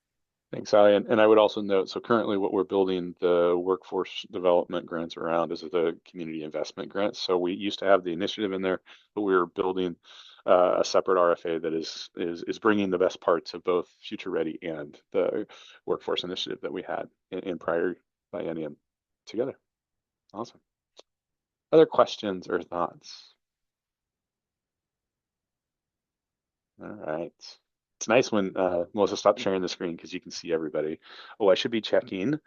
A: Thanks, Sally. And I would also note, so currently what we're building the workforce development grants around is the community investment grants. So we used to have the initiative in there, but we were building a separate RFA that is bringing the best parts of both Future Ready and the workforce initiative that we had in prior biennium together. Awesome. Other questions or thoughts? All right. It's nice when Melissa stopped sharing the screen because you can see everybody. Oh, I should be checking in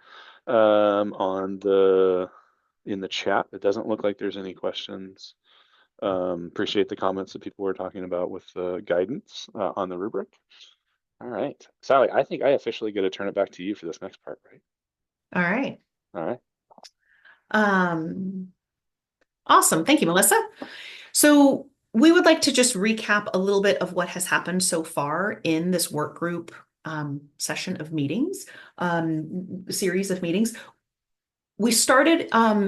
A: the chat. It doesn't look like there's any questions. Appreciate the comments that people were talking about with the guidance on the rubric. All right, Sally, I think I officially get to turn it back to you for this next part, right?
C: All right.
A: All
C: right. Awesome. Thank you, Melissa. So we would like to just recap a little bit of what has happened so far in this work group session of meetings, series of meetings. we started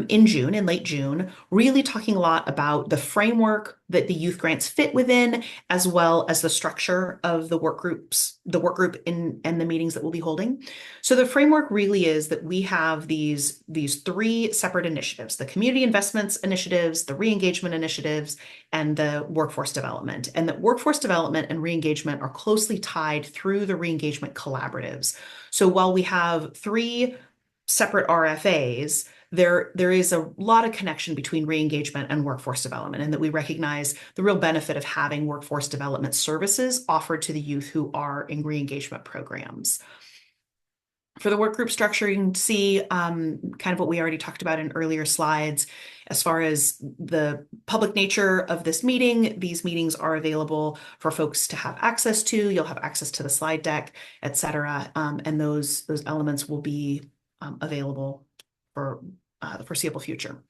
C: in June, in late June, really talking a lot about the framework that the youth grants fit within, as well as the structure of the work group and the meetings that we'll be holding. So the framework really is that we have these three separate initiatives: the community investments initiatives, the re-engagement initiatives, and the workforce development. And that workforce development and re-engagement are closely tied through the re-engagement collaboratives. So while we have three separate RFAs, there is a lot of connection between re-engagement and workforce development, and that we recognize the real benefit of having workforce development services offered to the youth who are in re-engagement programs. For the work group structure, you can see kind of what we already talked about in earlier slides. As far as the public nature of this meeting, these meetings are available for folks to have access to. You'll have access to the slide deck, etc. And those elements will be available for the foreseeable future.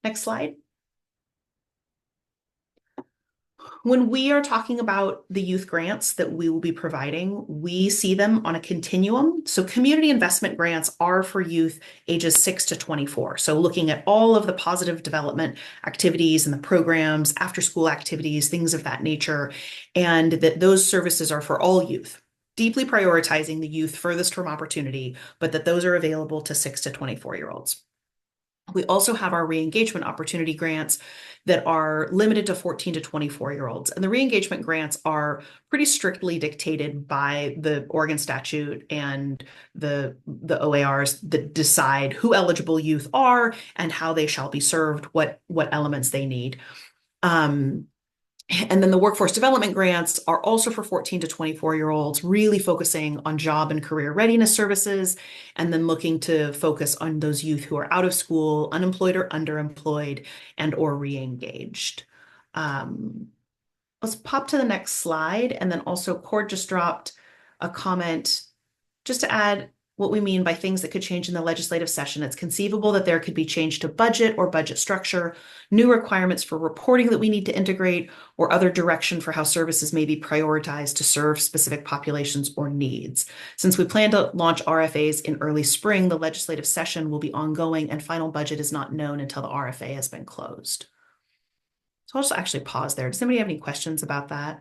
C: Next slide. When we are talking about the youth grants that we will be providing, we see them on a continuum. So community investment grants are for youth ages 6 to 24. So looking at all of the positive development activities and the programs, after school activities, things of that nature, and that those services are for all youth, deeply prioritizing the youth furthest from opportunity, but that those are available to 6 to 24-year-olds. We also have our re-engagement opportunity grants that are limited to 14 to 24-year-olds. And the re-engagement grants are pretty strictly dictated by the Oregon statute and the OARs that decide who eligible youth are and how they shall be served, what elements they need. And then the workforce development grants are also for 14 to 24-year-olds, really focusing on job and career readiness services, and then looking to focus on those youth who are out of school, unemployed or underemployed, and or re-engaged. Let's pop to the next slide. And then also Cord just dropped a comment just to add what we mean by things that could change in the legislative session. It's conceivable that there could be change to budget or budget structure, new requirements for reporting that we need to integrate, or other direction for how services may be prioritized to serve specific populations or needs. Since we plan to launch RFAs in early spring, the legislative session will be ongoing and final budget is not known until the RFA has been closed. So I'll just actually pause there. Does anybody have any questions about that?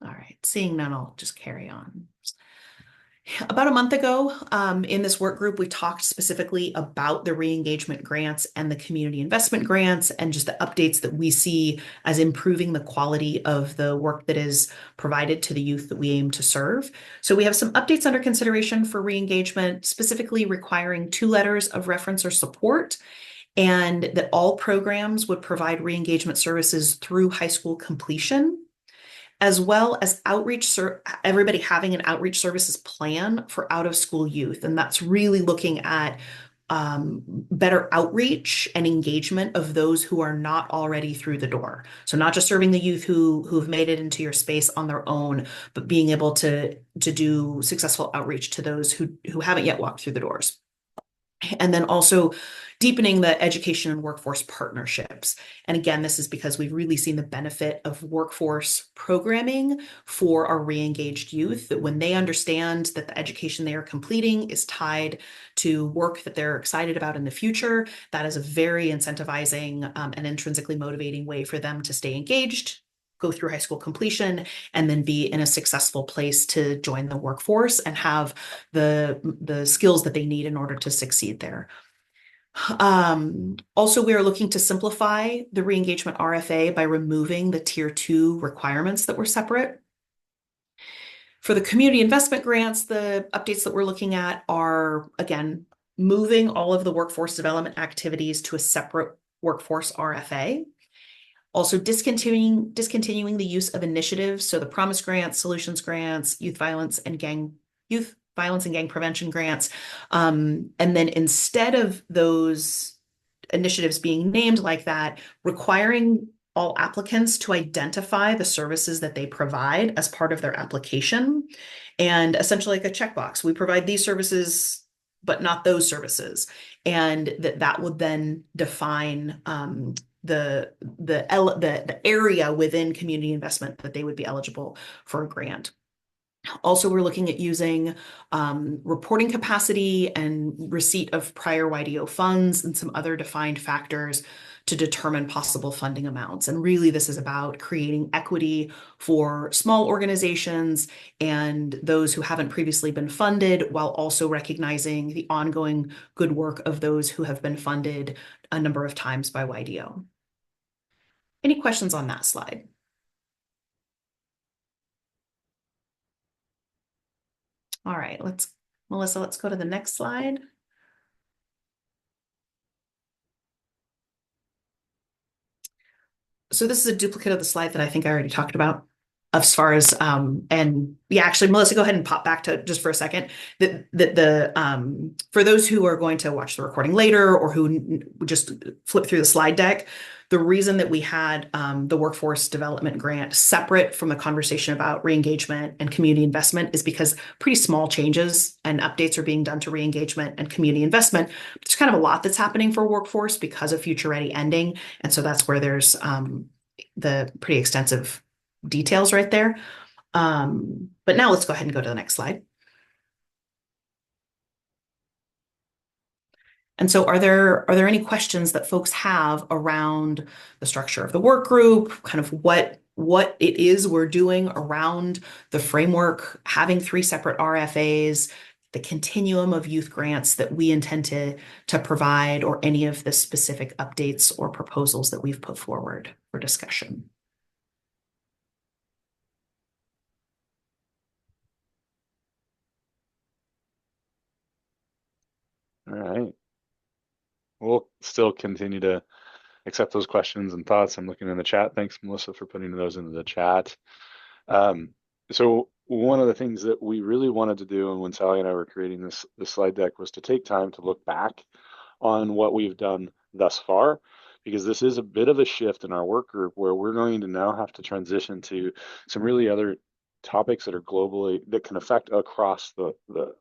C: All right, seeing none, I'll just carry on. About a month ago, in this work group, we talked specifically about the re-engagement grants and the community investment grants and just the updates that we see as improving the quality of the work that is provided to the youth that we aim to serve. So we have some updates under consideration for re-engagement, specifically requiring 2 letters of reference or support, and that all programs would provide re-engagement services through high school completion, as well as outreach, everybody having an outreach services plan for out-of-school youth. And that's really looking at better outreach and engagement of those who are not already through the door. So not just serving the youth who've made it into your space on their own, but being able to do successful outreach to those who haven't yet walked through the doors. And then also deepening the education and workforce partnerships. And again, this is because we've really seen the benefit of workforce programming for our re-engaged youth, that when they understand that the education they are completing is tied to work that they're excited about in the future, that is a very incentivizing and intrinsically motivating way for them to stay engaged, go through high school completion, and then be in a successful place to join the workforce and have the skills that they need in order to succeed there. Also, we are looking to simplify the re-engagement RFA by removing the tier 2 requirements that were separate. For the community investment grants, the updates that we're looking at are, again, moving all of the workforce development activities to a separate workforce RFA. Also discontinuing the use of initiatives, so the promise grants, solutions grants, youth violence and gang prevention grants. And then instead of those initiatives being named like that, requiring all applicants to identify the services that they provide as part of their application, and essentially like a checkbox. We provide these services, but not those services. And that would then define the area within community investment that they would be eligible for a grant. Also, we're looking at using reporting capacity and receipt of prior YDO funds and some other defined factors to determine possible funding amounts. And really, this is about creating equity for small organizations and those who haven't previously been funded, while also recognizing the ongoing good work of those who have been funded a number of times by YDO. Any questions on that slide? All right, Melissa, let's go to the next slide. So this is a duplicate of the slide that I think I already talked about as far as, and yeah, actually, Melissa, go ahead and pop back to just for a second. For those who are going to watch the recording later or who just flip through the slide deck, the reason that we had the workforce development grant separate from the conversation about re-engagement and community investment is because pretty small changes and updates are being done to re-engagement and community investment. There's kind of a lot that's happening for workforce because of Future Ready ending. And so that's where there's the pretty extensive details right there. But now let's go ahead and go to the next slide. And so are there any questions that folks have around the structure of the work group, kind of what it is we're doing around the framework, having 3 separate RFAs, the continuum of youth grants that we intend to provide, or any of the specific updates or proposals that we've put forward for discussion?
A: All right. We'll still continue to accept those questions and thoughts. I'm looking in the chat. Thanks, Melissa, for putting those into the chat. So one of the things that we really wanted to do, and when Sally and I were creating this slide deck, was to take time to look back on what we've done thus far, because this is a bit of a shift in our work group where we're going to now have to transition to some really other topics that are globally that can affect across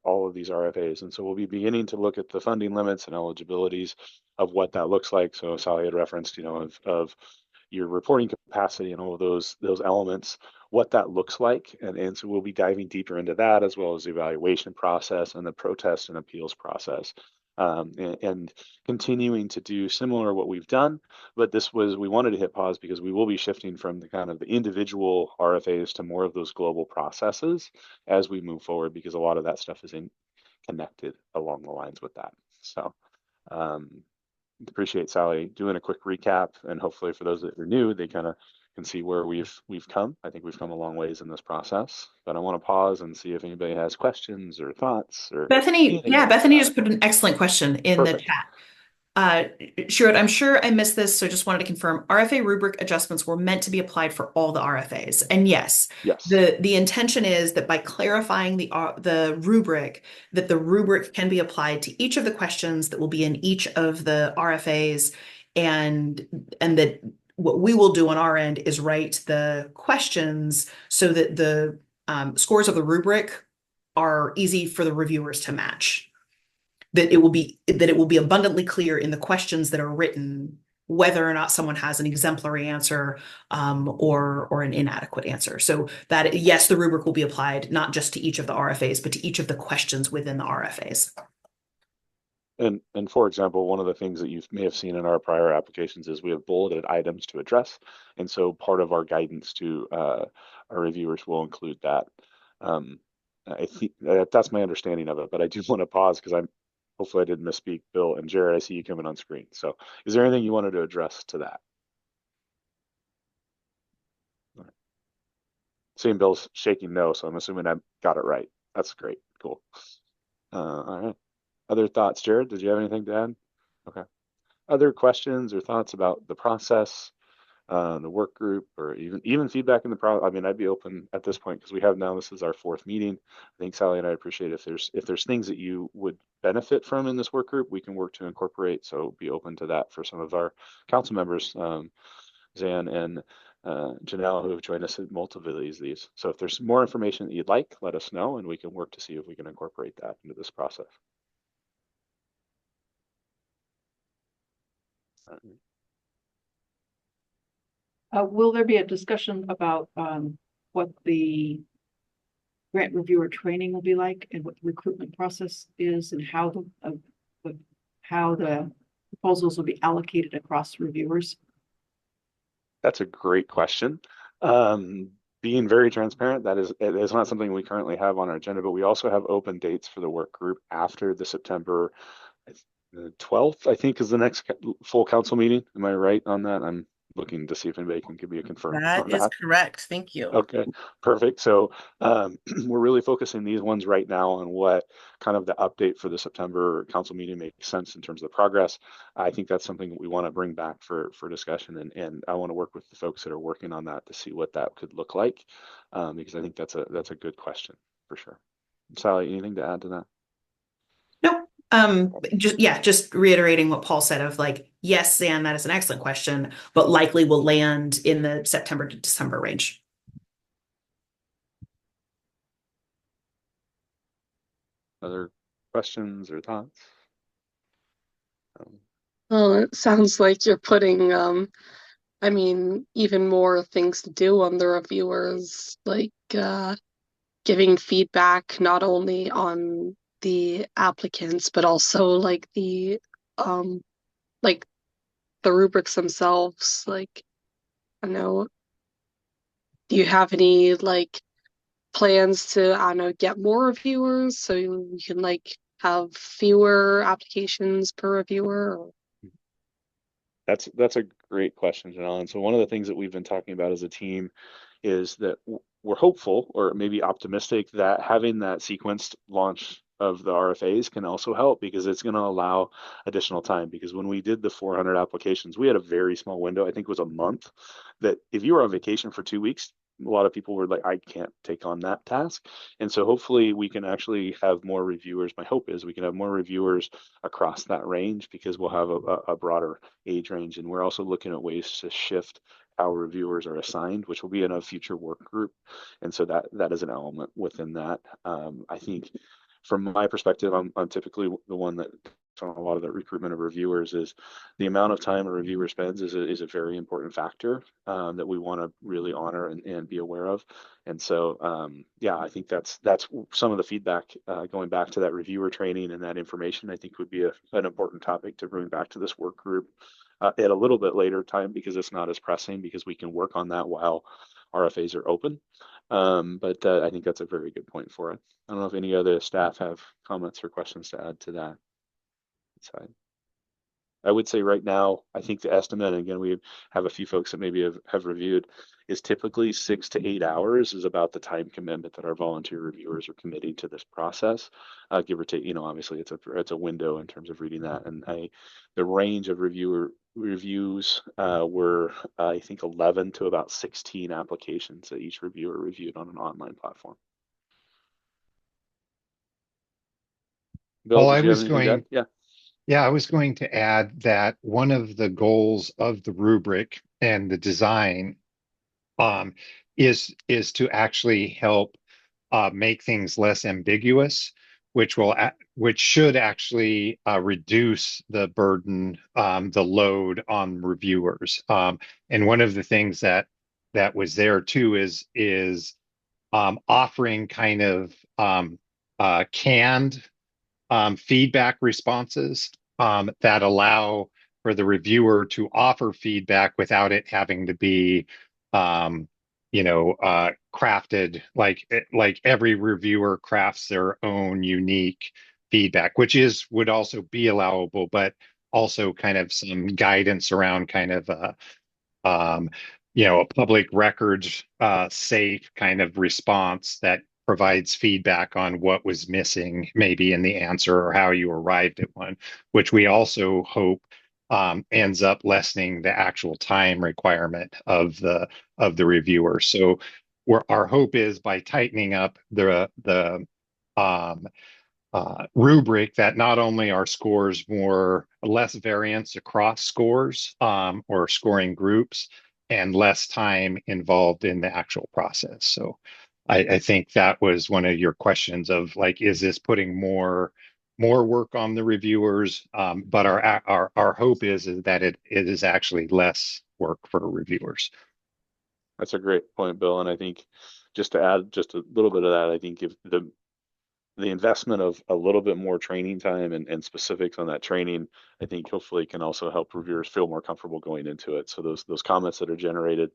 A: all of these RFAs. And so we'll be beginning to look at the funding limits and eligibilities of what that looks like. So Sally had referenced, of your reporting capacity and all of those elements, what that looks like. And so we'll be diving deeper into that, as well as the evaluation process and the protest and appeals process. And continuing to do similar what we've done, but we wanted to hit pause because we will be shifting from the kind of the individual RFAs to more of those global processes as we move forward, because a lot of that stuff is connected along the lines with that. So appreciate Sally doing a quick recap, and hopefully for those that are new, they kind of can see where we've come. I think we've come a long ways in this process, but I want to pause and see if anybody has questions or thoughts or
C: Bethany just put an excellent question in the chat. Sherrod, I'm sure I missed this, so just wanted to confirm RFA rubric adjustments were meant to be applied for all the RFAs. And yes, the intention is that by clarifying the rubric, that the rubric can be applied to each of the questions that will be in each of the RFAs, and that what we will do on our end is write the questions so that the scores of the rubric are easy for the reviewers to match. That it will be abundantly clear in the questions that are written whether or not someone has an exemplary answer or an inadequate answer. So that, yes, the rubric will be applied not just to each of the RFAs, but to each of the questions within the RFAs.
A: And for example, one of the things that you may have seen in our prior applications is we have bulleted items to address. And so part of our guidance to our reviewers will include that. I think that's my understanding of it, but I do want to pause because hopefully I didn't misspeak. Bill and Jared, I see you coming on screen. So is there anything you wanted to address to that? Right. Seeing Bill's shaking no, so I'm assuming I got it right. That's great. Cool. All right. Other thoughts, Jared? Did you have anything to add? Okay. Other questions or thoughts about the process, the work group, or even feedback in the process? I mean, I'd be open at this point because this is our 4th meeting. I think Sally and I appreciate if there's things that you would benefit from in this work group, we can work to incorporate. So be open to that for some of our council members, Zan and Janelle, who have joined us at multiple of these. So if there's more information that you'd like, let us know, and we can work to see if we can incorporate that into this process.
P: Will there be a discussion about what the grant reviewer training will be like, and what the recruitment process is, and how the proposals will be allocated across reviewers?
A: That's a great question. Being very transparent, it is not something we currently have on our agenda, but we also have open dates for the work group after the September 12th, I think, is the next full council meeting. Am I right on that? I'm looking to see if anybody can give me a confirm
B: That
A: on
B: is
A: that.
B: correct. Thank you.
A: Okay, perfect. So we're really focusing these ones right now on what kind of the update for the September council meeting makes sense in terms of the progress. I think that's something that we want to bring back for discussion, and I want to work with the folks that are working on that to see what that could look like, because I think that's a good question for sure. Sally, anything to add to that?
C: Just reiterating what Paul said of like, yes, Zan, that is an excellent question, but likely will land in the September to December range.
A: Other questions or thoughts?
Q: Well, it sounds like you're putting, I mean, even more things to do on the reviewers, like giving feedback not only on the applicants, but also like the rubrics themselves. Like, I know, do you have any like plans to, I don't know, get more reviewers so you can like have fewer applications per reviewer? Or...
A: That's a great question, Janelle. And so one of the things that we've been talking about as a team is that we're hopeful, or maybe optimistic, that having that sequenced launch of the RFAs can also help, because it's going to allow additional time. Because when we did the 400 applications, we had a very small window. I think it was a month. That if you were on vacation for 2 weeks, a lot of people were like, I can't take on that task. And so hopefully we can actually have more reviewers. My hope is we can have more reviewers across that range, because we'll have a broader age range. And we're also looking at ways to shift how reviewers are assigned, which will be in a future work group. And so that is an element within that. I think from my perspective, I'm typically the one that on a lot of the recruitment of reviewers is the amount of time a reviewer spends is a very important factor that we want to really honor and be aware of. And so, I think that's some of the feedback going back to that reviewer training and that information, I think would be an important topic to bring back to this work group at a little bit later time, because it's not as pressing, because we can work on that while RFAs are open. But I think that's a very good point for it. I don't know if any other staff have comments or questions to add to that side. I would say right now, I think the estimate, and again, we have a few folks that maybe have reviewed, is typically 6 to 8 hours is about the time commitment that our volunteer reviewers are committing to this process, give or take. Obviously it's a window in terms of reading that, and the range of reviews were I think 11 to about 16 applications that each reviewer reviewed on an online platform. Bill, did you have anything to add? Yeah.
G: Yeah, I was going to add that one of the goals of the rubric and the design is to actually help make things less ambiguous, which should actually reduce the burden, the load on reviewers. And one of the things that was there too is offering kind of canned feedback responses that allow for the reviewer to offer feedback without it having to be, crafted like every reviewer crafts their own unique feedback, which would also be allowable, but also kind of some guidance around kind of a public records safe kind of response that provides feedback on what was missing maybe in the answer or how you arrived at one, which we also hope ends up lessening the actual time requirement of the reviewer. So our hope is by tightening up the rubric, that not only are scores less variance across scores or scoring groups, and less time involved in the actual process. So I think that was one of your questions of like, is this putting more work on the reviewers? But our hope is that it is actually less work for reviewers.
A: That's a great point, Bill. And I think just to add just a little bit of that, I think if the investment of a little bit more training time and specifics on that training, I think hopefully can also help reviewers feel more comfortable going into it. So those comments that are generated,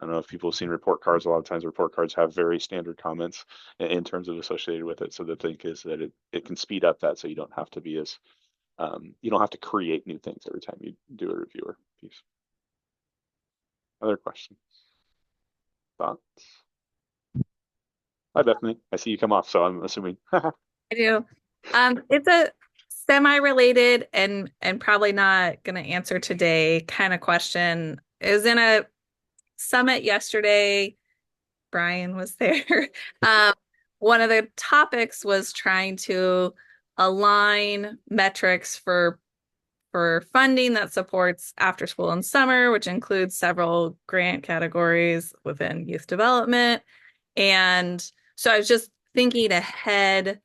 A: I don't know if people have seen report cards. A lot of times report cards have very standard comments in terms of associated with it. So the thing is that it can speed up that, so you don't have to be as you don't have to create new things every time you do a reviewer piece. Other questions? Thoughts? Hi, Bethany. I see you come off, so I'm assuming.
M: I do. It's a semi-related and probably not going to answer today kind of question. It was in a summit yesterday. Brian was there. One of the topics was trying to align metrics for funding that supports after school and summer, which includes several grant categories within youth development. And so I was just thinking ahead,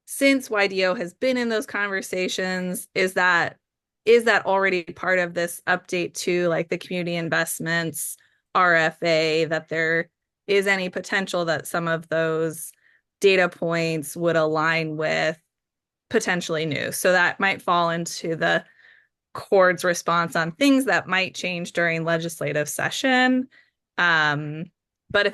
M: since YDO has been in those conversations, is that already part of this update to like the community investments RFA, that there is any potential that some of those data points would align with potentially new? So that might fall into the court's response on things that might change during legislative session. But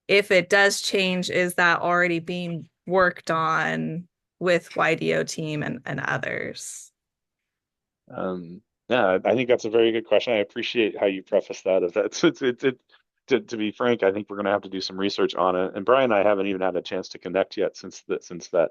M: if it does change, is that already being worked on with YDO team and others?
A: Yeah, I think that's a very good question. I appreciate how you preface that. If that's to be frank, I think we're going to have to do some research on it. And Brian and I haven't even had a chance to connect yet since that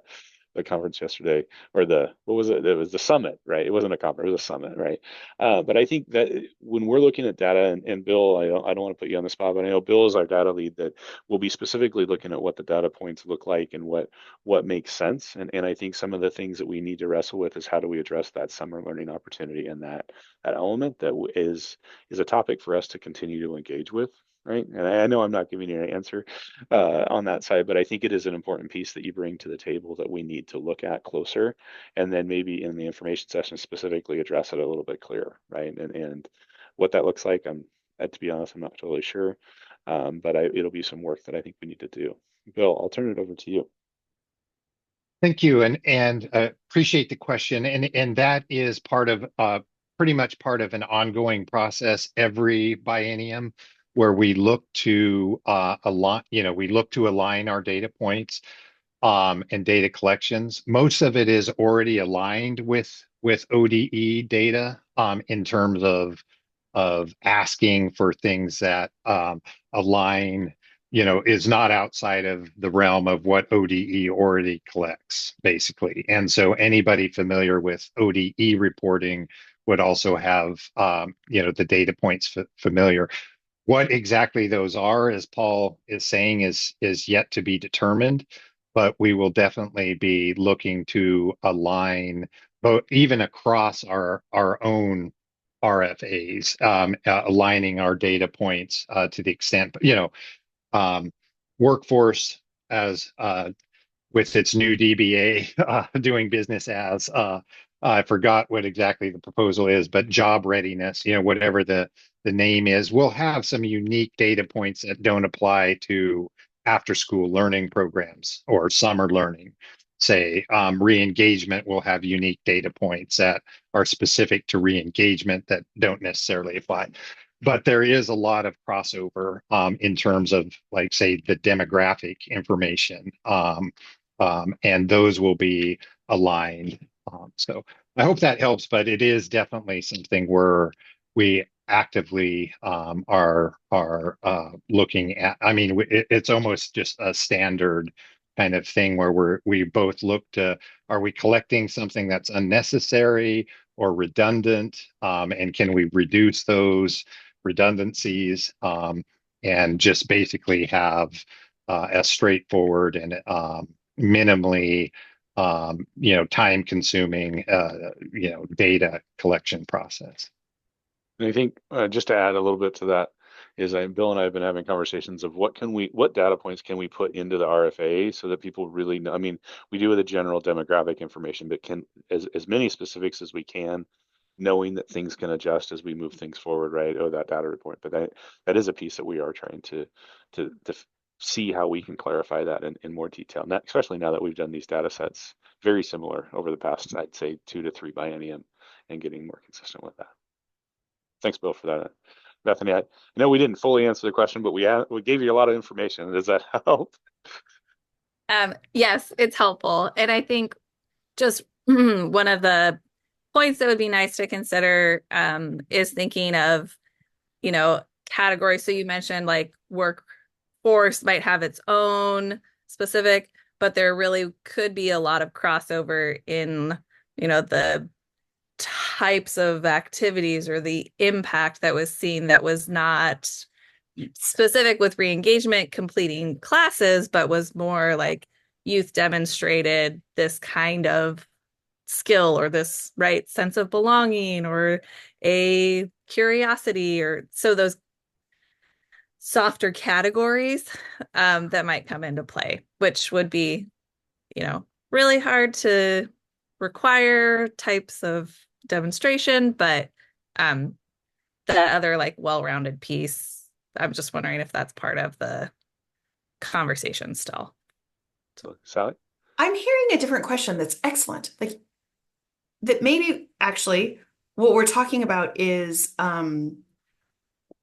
A: the conference yesterday, or what was it? It was the summit, right? It wasn't a conference, it was a summit, right? But I think that when we're looking at data, and Bill, I don't want to put you on the spot, but I know Bill is our data lead, that will be specifically looking at what the data points look like and what makes sense. And I think some of the things that we need to wrestle with is how do we address that summer learning opportunity and that element that is a topic for us to continue to engage with. Right. And I know I'm not giving you an answer on that side, but I think it is an important piece that you bring to the table that we need to look at closer. And then maybe in the information session specifically address it a little bit clearer. Right. And what that looks like, to be honest, I'm not totally sure. But it'll be some work that I think we need to do. Bill, I'll turn it over to you.
G: Thank you, and appreciate the question. And that is pretty much part of an ongoing process every biennium, where we look to align our data points and data collections. Most of it is already aligned with ODE data in terms of asking for things that align, is not outside of the realm of what ODE already collects, basically. And so anybody familiar with ODE reporting would also have, the data points familiar. What exactly those are, as Paul is saying, is yet to be determined, but we will definitely be looking to align both, even across our own RFAs, aligning our data points to the extent, workforce as with its new DBA, doing business as, I forgot what exactly the proposal is, but job readiness, whatever the name is, we'll have some unique data points that don't apply to after school learning programs or summer learning. Say, re-engagement will have unique data points that are specific to re-engagement that don't necessarily apply. But there is a lot of crossover in terms of, like, say, the demographic information, and those will be aligned. So I hope that helps, but it is definitely something where we actively are looking at. I mean, it's almost just a standard kind of thing where we both look to, are we collecting something that's unnecessary or redundant, and can we reduce those redundancies, and just basically have a straightforward and minimally time consuming data collection process.
A: And I think just to add a little bit to that is Bill and I have been having conversations of what data points can we put into the RFA so that people really know. I mean, we do with the general demographic information, but can as many specifics as we can knowing that things can adjust as we move things forward, right? Oh, that data report, but that is a piece that we are trying to see how we can clarify that in more detail. Now, especially now that we've done these data sets very similar over the past, I'd say 2 to 3 biennium, and getting more consistent with that. Thanks, Bill, for that. Bethany, I know we didn't fully answer the question, but we gave you a lot of information. Does that help?
M: Yes, it's helpful. And I think just one of the points that would be nice to consider is thinking of, categories. So you mentioned like workforce might have its own specific, but there really could be a lot of crossover in, the types of activities or the impact that was seen that was not specific with re-engagement, completing classes, but was more like youth demonstrated this kind of skill or this right sense of belonging or a curiosity, or so those softer categories that might come into play, which would be, really hard to require types of demonstration, but the other like well-rounded piece, I'm just wondering if that's part of the conversation still.
A: So, Sally?
C: I'm hearing a different question that's excellent. Like that maybe actually what we're talking about is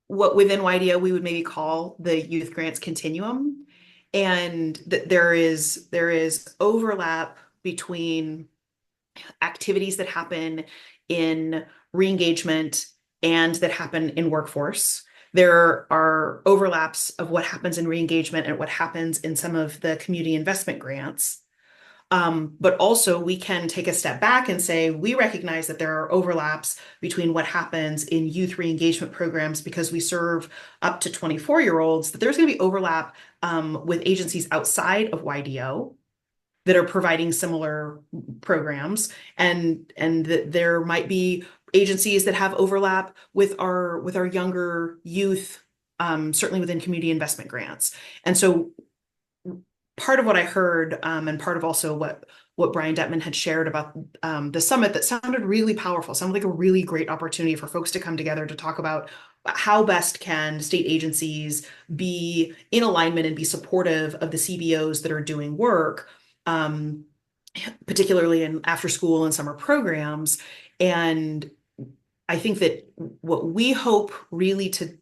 C: what within YDO we would maybe call the youth grants continuum, and that there is overlap between activities that happen in re-engagement and that happen in workforce. There are overlaps of what happens in re-engagement and what happens in some of the community investment grants. But also we can take a step back and say, we recognize that there are overlaps between what happens in youth re-engagement programs because we serve up to 24-year-olds, that there's going to be overlap with agencies outside of YDO that are providing similar programs, and that there might be agencies that have overlap with our younger youth, certainly within community investment grants. And so part of what I heard, and part of also what Brian Detman had shared about the summit that sounded really powerful, sounded like a really great opportunity for folks to come together to talk about how best can state agencies be in alignment and be supportive of the CBOs that are doing work, particularly in after school and summer programs. And I think that what we hope really to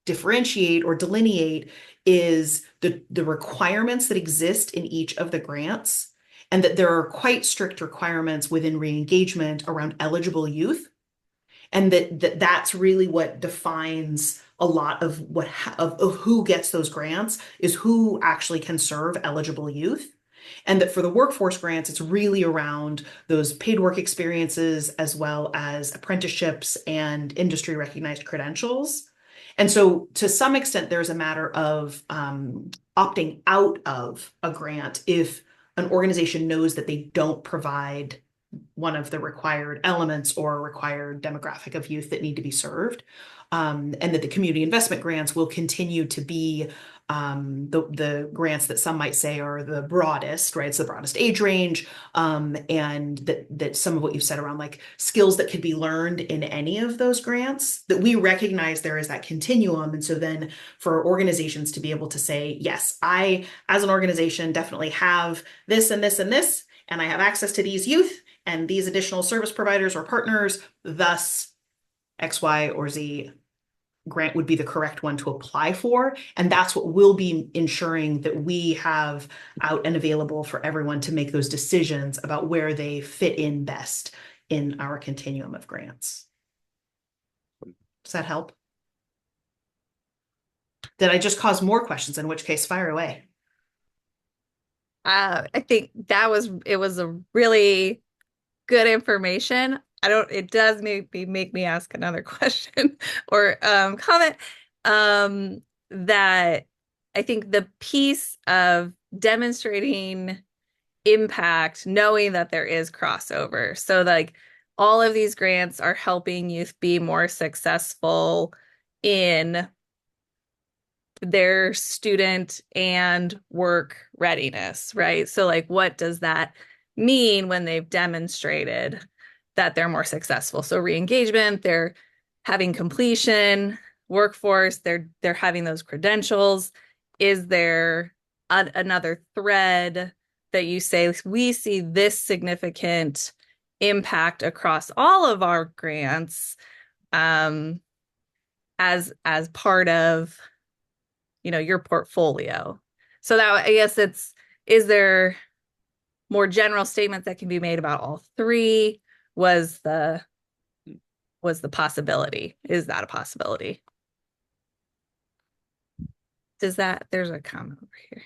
C: differentiate or delineate is the requirements that exist in each of the grants, and that there are quite strict requirements within re-engagement around eligible youth, and that's really what defines a lot of of who gets those grants, is who actually can serve eligible youth. And that for the workforce grants, it's really around those paid work experiences as well as apprenticeships and industry recognized credentials. And so to some extent, there's a matter of opting out of a grant if an organization knows that they don't provide one of the required elements or required demographic of youth that need to be served. And that the community investment grants will continue to be the grants that some might say are the broadest, right? It's the broadest age range, and that some of what you've said around like skills that could be learned in any of those grants, that we recognize there is that continuum. And so then for organizations to be able to say, yes, I, as an organization, definitely have this and this and this, and I have access to these youth and these additional service providers or partners, thus X, Y, or Z grant would be the correct one to apply for. And that's what we'll be ensuring that we have out and available for everyone to make those decisions about where they fit in best in our continuum of grants. Does that help? Did I just cause more questions? In which case, fire away.
M: I think it was a really good information. It does make me ask another question or comment, that I think the piece of demonstrating impact, knowing that there is crossover. So like all of these grants are helping youth be more successful in their student and work readiness, right? So like what does that mean when they've demonstrated that they're more successful. So re-engagement, they're having completion, workforce, they're having those credentials. Is there another thread that you say we see this significant impact across all of our grants as part of your portfolio? So that I guess is there more general statements that can be made about all three? Was the possibility? Is that a possibility? There's a comment over here.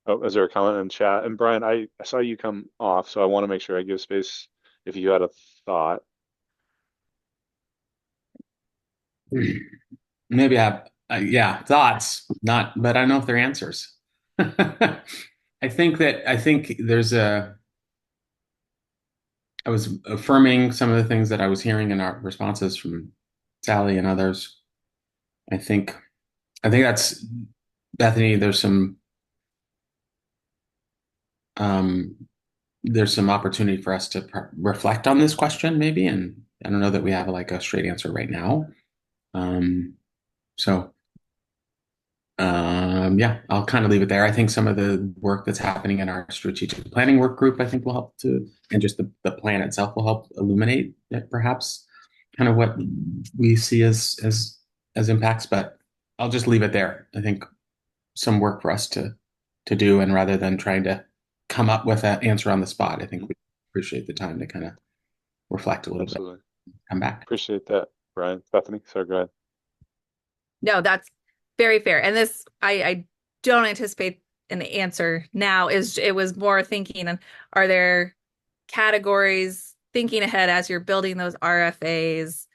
A: Oh, is there a comment in chat? And Brian, I saw you come off, so I want to make sure I give space if you had a thought.
I: Maybe I have thoughts, but I don't know if they're answers. I think I was affirming some of the things that I was hearing in our responses from Sally and others. I think that's, Bethany, there's some opportunity for us to reflect on this question maybe, and I don't know that we have like a straight answer right now. Yeah, I'll kind of leave it there. I think some of the work that's happening in our strategic planning work group, I think will help and just the plan itself will help illuminate perhaps kind of what we see as impacts, but I'll just leave it there. I think some work for us to do, and rather than trying to come up with an answer on the spot, I think we appreciate the time to kind of reflect a little bit, come back.
A: Appreciate that, Brian. Bethany, sorry, go ahead.
M: No, that's very fair. And this, I don't anticipate an answer now. It was more thinking, are there categories, thinking ahead as you're building those RFAs,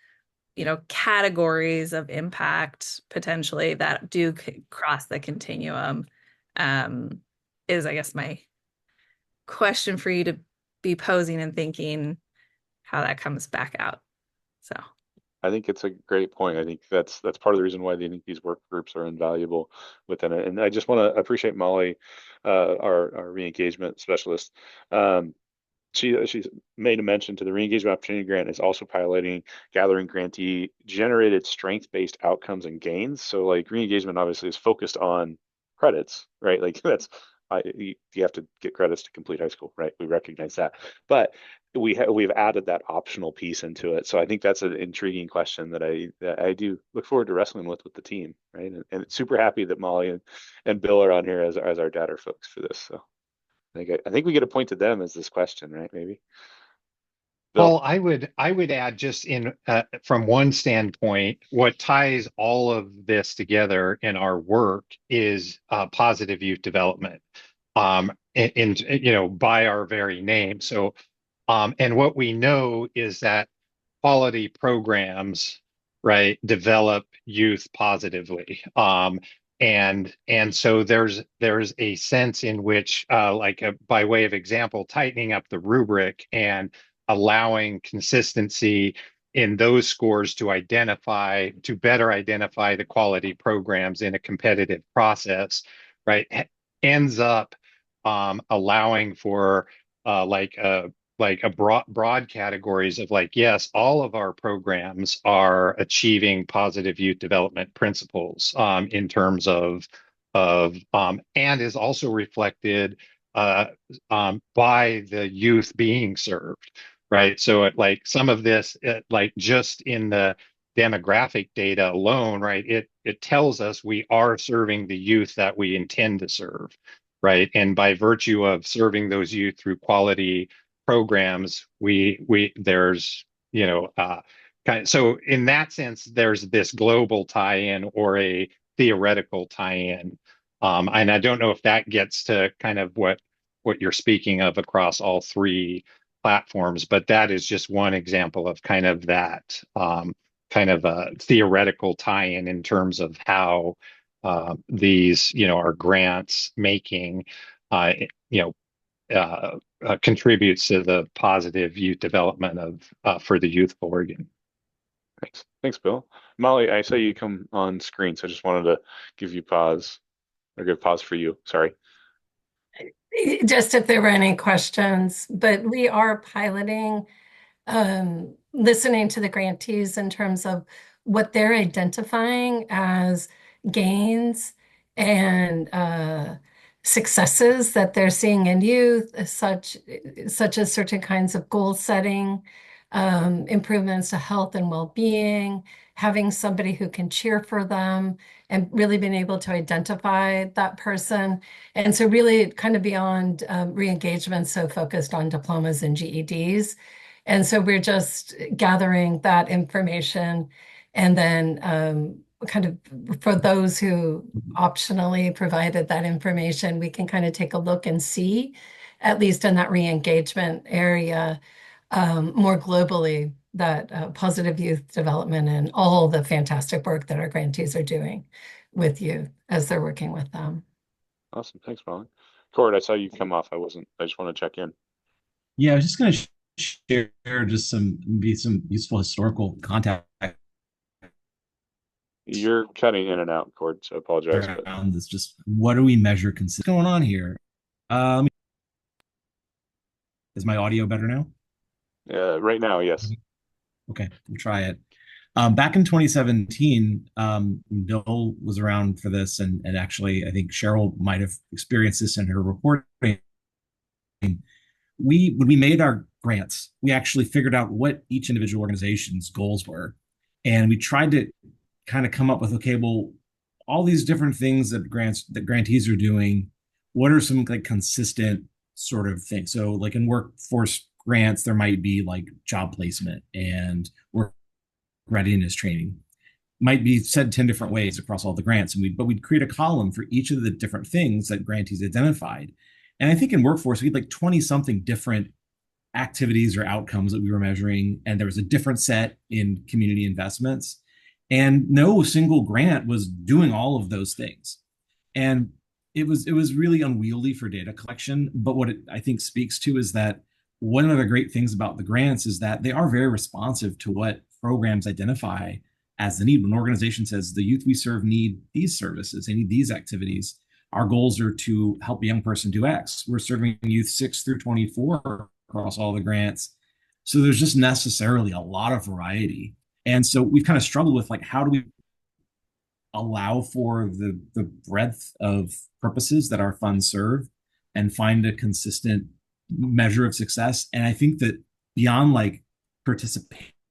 M: categories of impact potentially that do cross the continuum, is I guess my question for you to be posing and thinking how that comes back out. So
A: I think it's a great point. I think that's part of the reason why I think these work groups are invaluable within it. And I just want to appreciate Molly, our re-engagement specialist. She's made a mention to the re-engagement opportunity grant is also piloting gathering grantee generated strength-based outcomes and gains. So like re-engagement obviously is focused on credits, right? Like you have to get credits to complete high school, right? We recognize that, but we've added that optional piece into it. So I think that's an intriguing question that I do look forward to wrestling with the team, right? And super happy that Molly and Bill are on here as our data folks for this. So I think we get a point to them as this question, right? Maybe. Bill?
G: Well, I would add just from one standpoint, what ties all of this together in our work is positive youth development, by our very name. So, and what we know is that quality programs, right, develop youth positively. And so there's a sense in which, by way of example, tightening up the rubric and allowing consistency in those scores to better identify the quality programs in a competitive process, right, ends up allowing for a broad categories of yes, all of our programs are achieving positive youth development principles in terms of and is also reflected by the youth being served, right? So some of this, just in the demographic data alone, right, it tells us we are serving the youth that we intend to serve, right? And by virtue of serving those youth through quality programs, there's so in that sense there's this global tie-in or a theoretical tie-in, and I don't know if that gets to kind of what you're speaking of across all three platforms, but that is just one example of kind of that kind of a theoretical tie-in in terms of how these our grants making contributes to the positive youth development for the youth of Oregon.
A: Thanks, Bill. Molly, I saw you come on screen, so I just wanted to give you pause, or give pause for you. Sorry.
E: Just if there were any questions, but we are piloting listening to the grantees in terms of what they're identifying as gains and successes that they're seeing in youth, such as certain kinds of goal setting, improvements to health and well-being, having somebody who can cheer for them, and really being able to identify that person. And so really kind of beyond re-engagement, so focused on diplomas and GEDs. And so we're just gathering that information and then kind of for those who optionally provided that information, we can kind of take a look and see, at least in that re-engagement area, more globally, that positive youth development and all the fantastic work that our grantees are doing with youth as they're working with them.
A: Awesome. Thanks, Molly. Cord, I saw you come off. I just want to check in.
H: Yeah, I was just going to share just some useful historical context
A: You're cutting in and out, Cord, so I apologize. But
H: around this. Just what do we measure consistent going on here? Is my audio better now?
A: right now, yes.
H: Okay, we'll try it. Back in 2017, Bill was around for this, and actually, I think Cheryl might have experienced this in her reporting. When we made our grants, we actually figured out what each individual organization's goals were, and we tried to kind of come up with, okay, well, all these different things that grantees are doing, what are some like consistent sort of things? So, like in workforce grants, there might be like job placement and work readiness training. Might be said 10 different ways across all the grants, but we'd create a column for each of the different things that grantees identified. And I think in workforce, we had like 20 something different activities or outcomes that we were measuring, and there was a different set in community investments. And no single grant was doing all of those things. And it was really unwieldy for data collection. But what it, I think, speaks to is that one of the great things about the grants is that they are very responsive to what programs identify as the need. When an organization says the youth we serve need these services, they need these activities, our goals are to help a young person do X. We're serving youth 6 through 24 across all the grants. So there's just necessarily a lot of variety. And so we've kind of struggled with like, how do we allow for the breadth of purposes that our funds serve and find a consistent measure of success? And I think that beyond like participation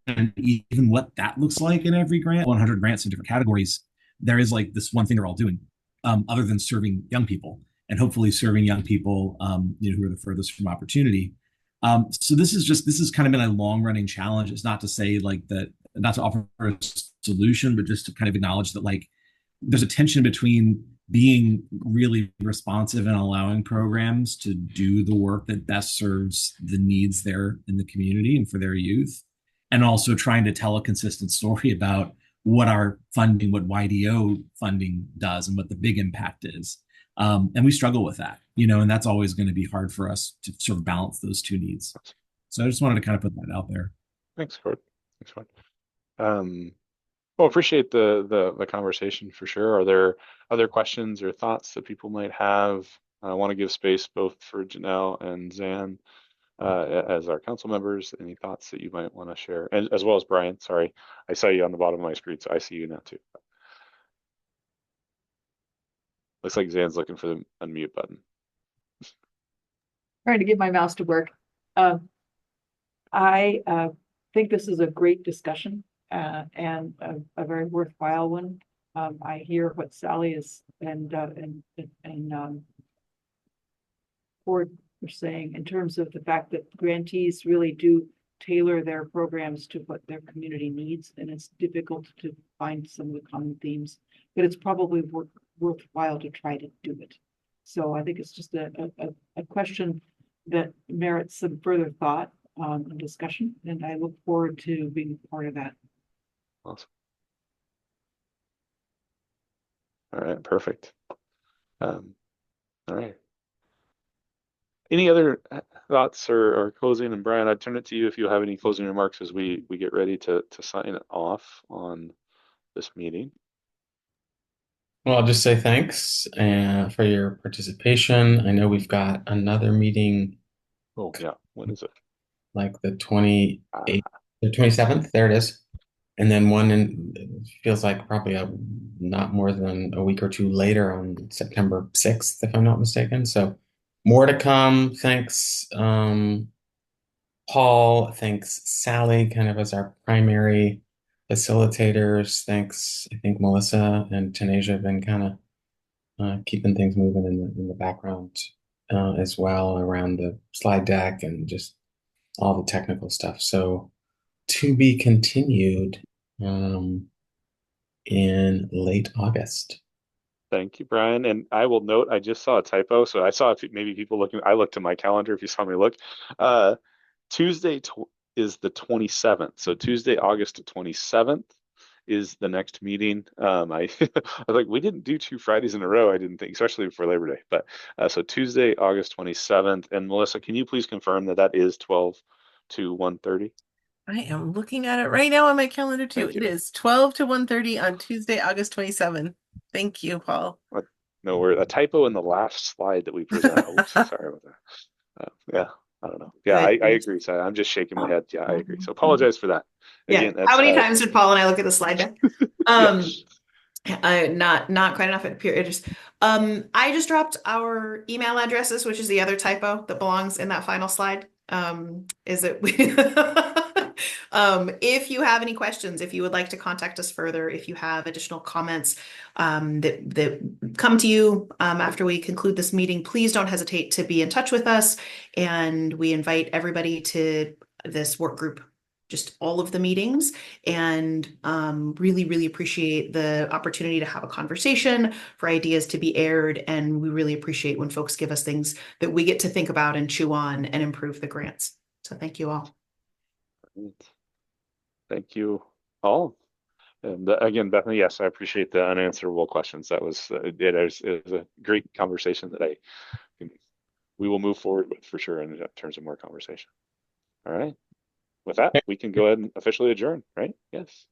H: and even what that looks like in every grant, 100 grants in different categories, there is like this one thing they're all doing, other than serving young people, and hopefully serving young people, who are the furthest from opportunity. So this is kind of been a long running challenge. It's not to say like that, not to offer a solution, but just to kind of acknowledge that like there's a tension between being really responsive and allowing programs to do the work that best serves the needs there in the community and for their youth, and also trying to tell a consistent story about what our funding, what YDO funding does, and what the big impact is. And we struggle with that, and that's always going to be hard for us to sort of balance those two needs. So I just wanted to kind of put that out there.
A: Thanks, Cord. Thanks, Cord. Well, appreciate the conversation for sure. Are there other questions or thoughts that people might have? I want to give space both for Janelle and Zan as our council members. Any thoughts that you might want to share, and as well as Brian? Sorry, I saw you on the bottom of my screen, so I see you now too. Looks like Zan's looking for the unmute button.
P: Trying to get my mouse to work. I think this is a great discussion and a very worthwhile one. I hear what Sally is and Ford were saying in terms of the fact that grantees really do tailor their programs to what their community needs, and it's difficult to find some of the common themes, but it's probably worthwhile to try to do it. So I think it's just a question that merits some further thought and discussion, and I look forward to being part of that.
A: Awesome. All right, perfect. All right. Any other thoughts or closing? And Brian, I'd turn it to you if you have any closing remarks as we get ready to sign it off on this meeting.
I: Well, I'll just say thanks for your participation. I know we've got another meeting
A: Oh, yeah. When is it?
I: Like the 28th, the 27th. There it is. And then one in it feels like probably not more than a week or two later on September 6th, if I'm not mistaken. So more to come. Thanks, Paul. Thanks, Sally, kind of as our primary facilitators. Thanks, I think Melissa and Tanisha have been kind of keeping things moving in the background as well around the slide deck and just all the technical stuff. So to be continued in late August.
A: Thank you, Brian. And I will note, I just saw a typo. So I saw maybe people looking, I looked at my calendar if you saw me look. Tuesday is the 27th. So Tuesday, August 27th is the next meeting. I was like, we didn't do 2 Fridays in a row, I didn't think, especially for Labor Day. But so Tuesday, August 27th. And Melissa, can you please confirm that that is 12 to 1:30?
B: I am looking at it right now on my calendar too. It is 12 to 1:30 on Tuesday, August 27th. Thank you, Paul.
A: No, we're a typo in the last slide that we present. Oops, sorry about that. Yeah, I don't know. Yeah, I agree. So I'm just shaking my head. Yeah, I agree. So apologize for that.
C: Yeah.
A: Again, that's
C: How many times did Paul and I look at the slide deck? Not quite enough. It appears. I just dropped our email addresses, which is the other typo that belongs in that final slide. Is it? If you have any questions, if you would like to contact us further, if you have additional comments that come to you after we conclude this meeting, please don't hesitate to be in touch with us. And we invite everybody to this work group, just all of the meetings, and really, really appreciate the opportunity to have a conversation, for ideas to be aired. And we really appreciate when folks give us things that we get to think about and chew on and improve the grants. So thank you all.
A: Thank you all. And again, Bethany, yes, I appreciate the unanswerable questions. That was it was a great conversation that we will move forward with for sure in terms of more conversation. All right. With that, we can go ahead and officially adjourn, right? Yes.